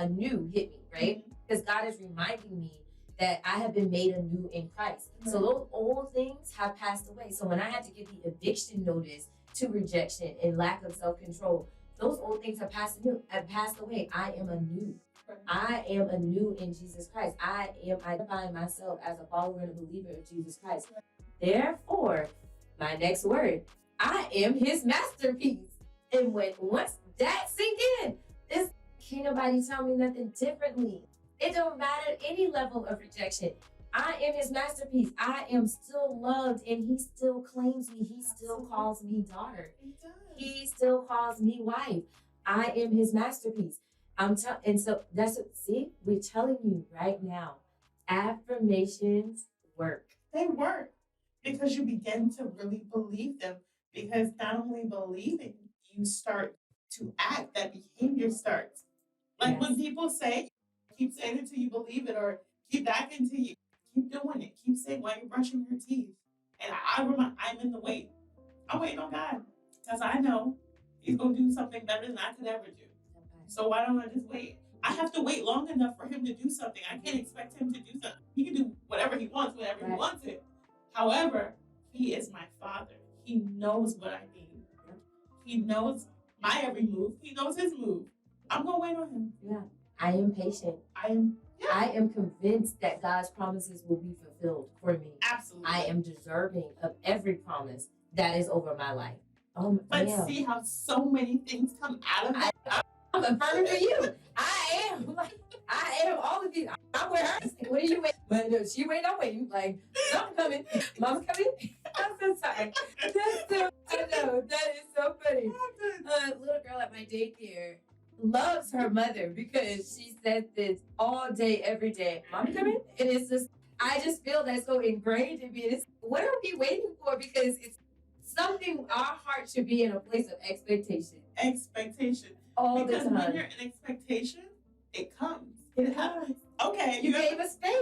right? Because God is reminding me that I have been made anew in Christ. So those old things have passed away. So when I had to give the eviction notice to rejection and lack of self-control, those old things have passed away. I am anew. I am anew in Jesus Christ. I am identifying myself as a follower and a believer of Jesus Christ. Therefore, my next word, I am his masterpiece. And once that sink in, can't nobody tell me nothing differently. It don't matter any level of rejection. I am his masterpiece. I am still loved, and he still claims me. He still calls me daughter. He still calls me wife. I am his masterpiece. And so that's what, see, we're telling you right now, affirmations work. They work because you begin to really believe them. Because not only believing, you start to act. That behavior starts. Like when people say, keep saying it till you believe it, or keep acting till you keep doing it. Keep saying while you're brushing your teeth. And I'm in the wait. I'm waiting on God because I know he's going to do something better than I could ever do. So why don't I just wait? I have to wait long enough for him to do something. I can't expect him to do something. He can do whatever he wants, whenever he wants it. However, he is my Father. He knows what I need. He knows my every move. He knows his move. I'm going to wait on him. Yeah. I am patient. I am convinced that God's promises will be fulfilled for me. Absolutely. I am deserving of every promise that is over my life. But see how so many things come out of it. I'm affirming for you. I am all of these. I'm with her. What are you waiting? But no, she waiting. I'm waiting. Like, something coming. Mom's coming. I'm so sorry. I know that is so funny. Little girl at my daycare loves her mother because she said this all day, every day. Mom coming? And it's just, I just feel that's so ingrained in me. It's, what are we waiting for? Because it's something our heart should be in a place of expectation. Expectation. All because the time. When you're in expectation, it comes. It happens. Okay. You gave us space.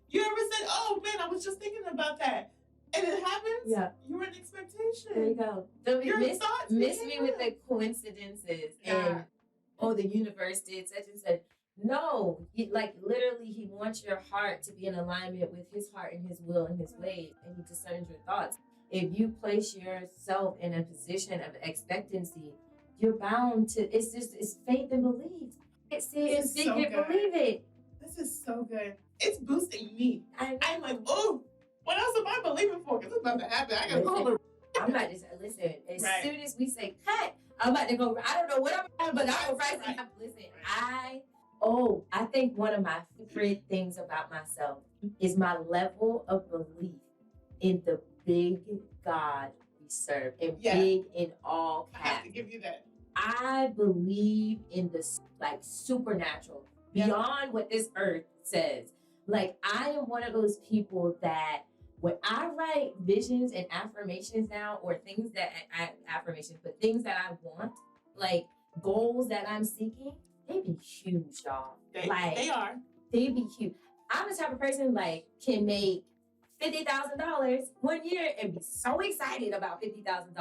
You ever said, oh man, I was just thinking about that. And it happens? Yeah. You're in expectation. There you go. Don't miss me with the coincidences and the universe did such and such. No, literally, he wants your heart to be in alignment with his heart and his will and his ways, and he discerns your thoughts. If you place yourself in a position of expectancy, you're bound to. It's faith and belief. See it, speak it, believe it. This is so good. It's boosting me. I'm like, oh, what else am I believing for? Because it's about to happen. I gotta go home. I'm not just listen. As soon as we say cut, I'm about to go. I don't know what I'm doing, but I'm right. Listen, I think one of my favorite things about myself is my level of belief in the big God we serve, and big in all caps. I have to give you that. I believe in the supernatural beyond what this earth says. Like, I am one of those people that when I write visions and affirmations down, or things that things that I want, like goals that I'm seeking, they be huge, y'all. They are. They be huge. I'm the type of person can make $50,000 one year and be so excited about $50,000.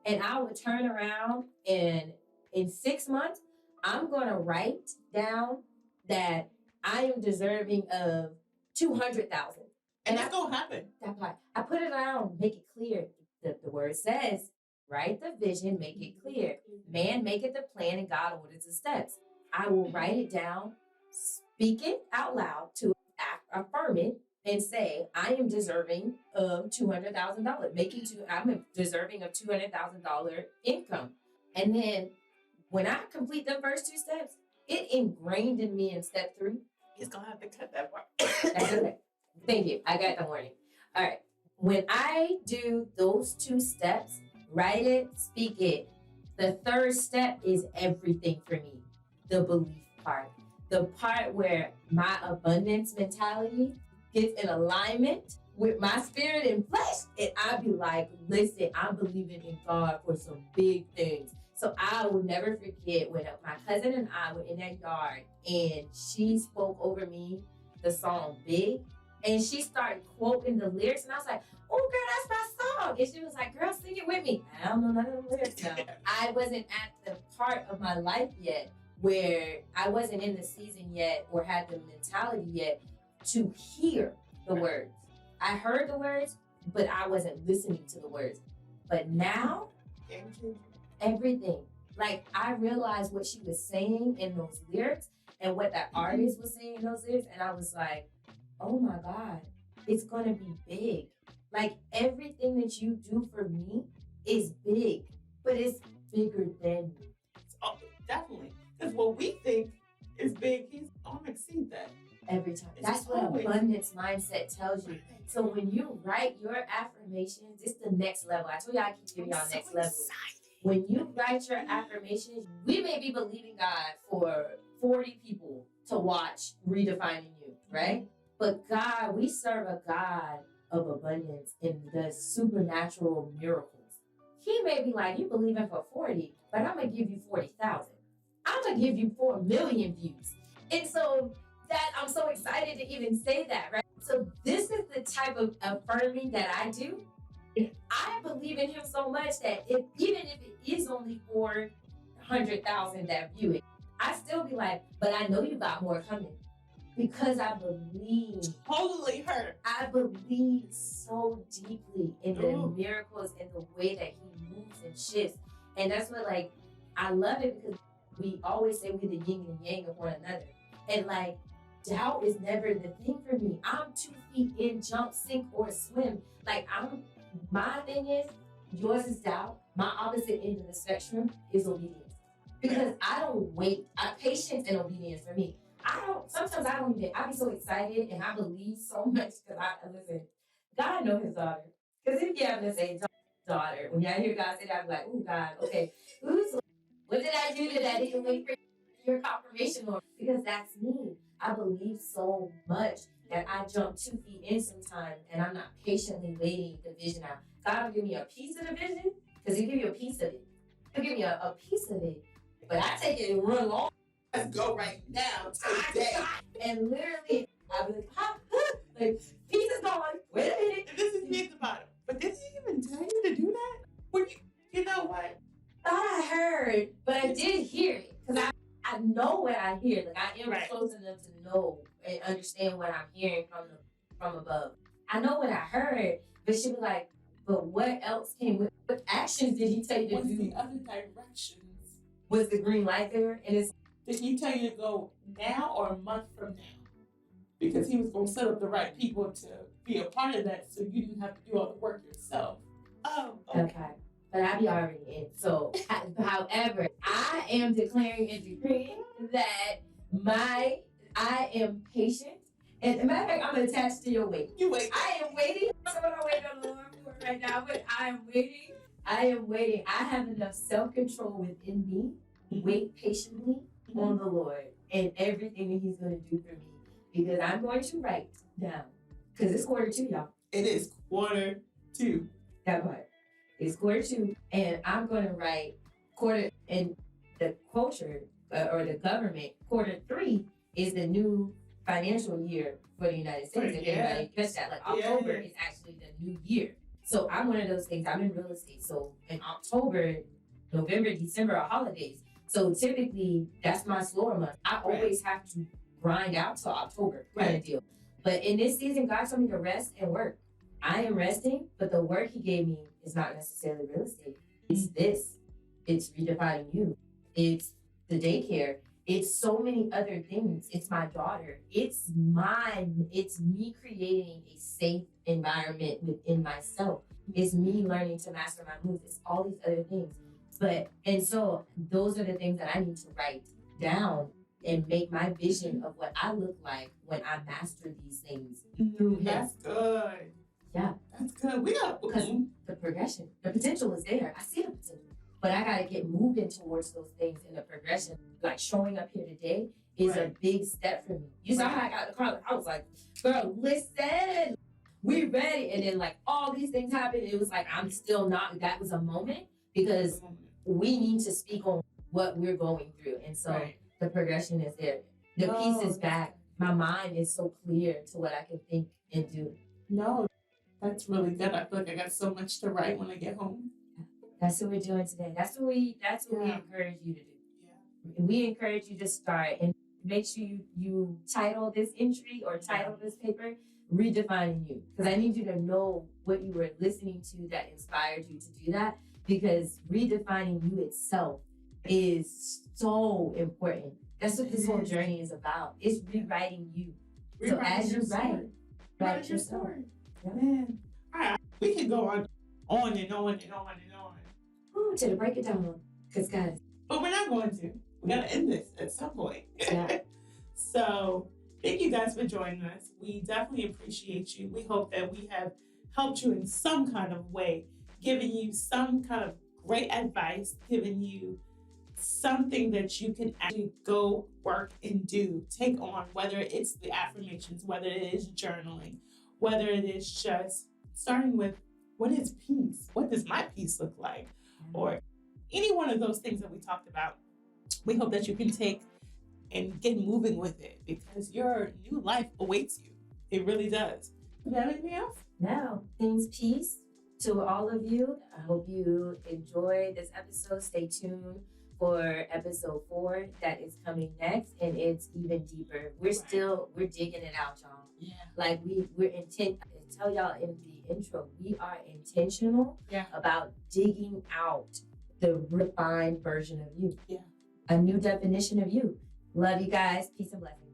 And I would turn around and in 6 months, I'm going to write down that I am deserving of $200,000. And that's going to happen. That part. I put it down, make it clear. The word says, write the vision, make it clear. Man maketh the plan and God orders the steps. I will write it down, speak it out loud to affirm it, and say, I am deserving of $200,000. I'm deserving of $200,000 income. And then when I complete the first 2 steps, it ingrained in me in step 3. He's going to have to cut that part. That's okay. Thank you. I got the warning. All right. When I do those 2 steps, write it, speak it, the 3rd step is everything for me. The belief part. The part where my abundance mentality gets in alignment with my spirit and flesh. And I be like, listen, I'm believing in God for some big things. So I will never forget when my cousin and I were in that yard and she spoke over me the song Big. And she started quoting the lyrics, and I was like, oh, girl, that's my song. And she was like, girl, sing it with me. I don't know none of the lyrics now. I wasn't at the part of my life yet where I wasn't in the season yet or had the mentality yet to hear the words. I heard the words, but I wasn't listening to the words. But now, everything. Like, I realized what she was saying in those lyrics and what that artist was saying in those lyrics, and I was like, oh my God, it's gonna be big. Like, everything that you do for me is big, but it's bigger than me. Oh, definitely. Because what we think is big, he's going to exceed that. Every time. That's what abundance mindset tells you. So when you write your affirmations, it's the next level. I told you I keep giving y'all next level. When you write your affirmations, we may be believing God for 40 people to watch Redefining You, right? But God, we serve a God of abundance and the supernatural miracles. He may be like, you believing for 40, but I'm going to give you 40,000. I'm going to give you 4 million views. And so that I'm so excited to even say that, right? So this is the type of affirming that I do. I believe in him so much that even if it is only 400,000 that view it, I still be like, but I know you got more coming. Because I believe. Totally hurt. I believe so deeply in the miracles and the way that he moves and shifts. And that's what, like, I love it because we always say we're the yin and yang of one another. And, like, doubt is never the thing for me. I'm 2 feet in, jump, sink, or swim. Like, my thing is, yours is doubt. My opposite end of the spectrum is obedience. Because I don't wait. Patience and obedience for me. Sometimes I don't even, I be so excited and I believe so much because listen, God know his daughter. Because if you have the same daughter, when y'all hear God say that, I'm like, oh God, okay, what did I do that I didn't wait for your confirmation on? Because that's me. I believe so much that I jump 2 feet in sometimes and I'm not patiently waiting the vision out. God will give me a piece of the vision because he'll give you a piece of it. He'll give me a piece of it. But I take it and run long. Let's go right now, today. And literally, I'll be like, like, pieces going, wait a minute. This is me at the bottom. But did he even tell you to do that? When you know what? Thought I heard, but I did hear it. Because I know what I hear. Like, I am close enough to know and understand what I'm hearing from above. I know what I heard, but she was like, but what else came with, what actions did he tell you to do? The other directions? Was the green light there? And it's, did he tell you to go now or a month from now? Because he was going to set up the right people to be a part of that so you didn't have to do all the work yourself. Oh, okay. But I be already in. So, however, I am declaring and decreeing that I am patient. And as a matter of fact, I'm attached to your wait. You wait. I am waiting. I'm going to wait on the Lord for it right now, but I am waiting. I am waiting. I have enough self-control within me. Wait patiently on the Lord and everything that he's going to do for me. Because I'm going to write down. Because it's 1:45, y'all. It is 1:45. That part. It's 1:45. And I'm going to write and the culture or the government, 1/3 is the new financial year for the United States. If anybody catch that, like October is actually the new year. So I'm one of those things. I'm in real estate. So in October, November, December are holidays. So typically that's my slower month. I always have to grind out till October kind of deal. But in this season, God told me to rest and work. I am resting, but the work he gave me is not necessarily real estate. It's this. It's redefining you. It's the daycare. It's so many other things. It's my daughter. It's mine. It's me creating a safe environment within myself. It's me learning to master my moves. It's all these other things. And so those are the things that I need to write down and make my vision of what I look like when I master these things through him. That's good. Yeah. That's good. Because the progression, the potential is there. I see the potential. But I got to get moving towards those things in the progression. Like showing up here today is a big step for me. You saw how I got in the car. I was like, girl, listen, we ready. And then like all these things happened. It was like, I'm still not, that was a moment because we need to speak on what we're going through. And so the progression is there. The peace is back. my mind is so clear to what I can think and do. No, that's really good. I feel like I got so much to write when I get home. That's what we're doing today. That's what we encourage you to do. Yeah. We encourage you to start and make sure you title this entry or title this paper Redefining You. Because I need you to know what you were listening to that inspired you to do that. Because redefining you itself is so important. That's what this whole journey is about. It's rewriting you. So as you write your story. Yeah. Man. All right. We can go on and on and on and on. Ooh, to break it down. Because guys. But we're not going to. We got to end this at some point. Yeah. So thank you guys for joining us. We definitely appreciate you. We hope that we have helped you in some kind of way, giving you some kind of great advice, giving you something that you can actually go work and do, take on, whether it's the affirmations, whether it is journaling, whether it is just starting with what is peace? What does my peace look like? Or any one of those things that we talked about. We hope that you can take and get moving with it because your new life awaits you. It really does. Do you have anything else? No. Things peace to all of you. I hope you enjoyed this episode. Stay tuned for episode 4 that is coming next, and it's even deeper. We're digging it out, y'all. Yeah. Like we're intent. I tell y'all in the intro, we are intentional about digging out the refined version of you. Yeah. A new definition of you. Love you guys. Peace and blessings.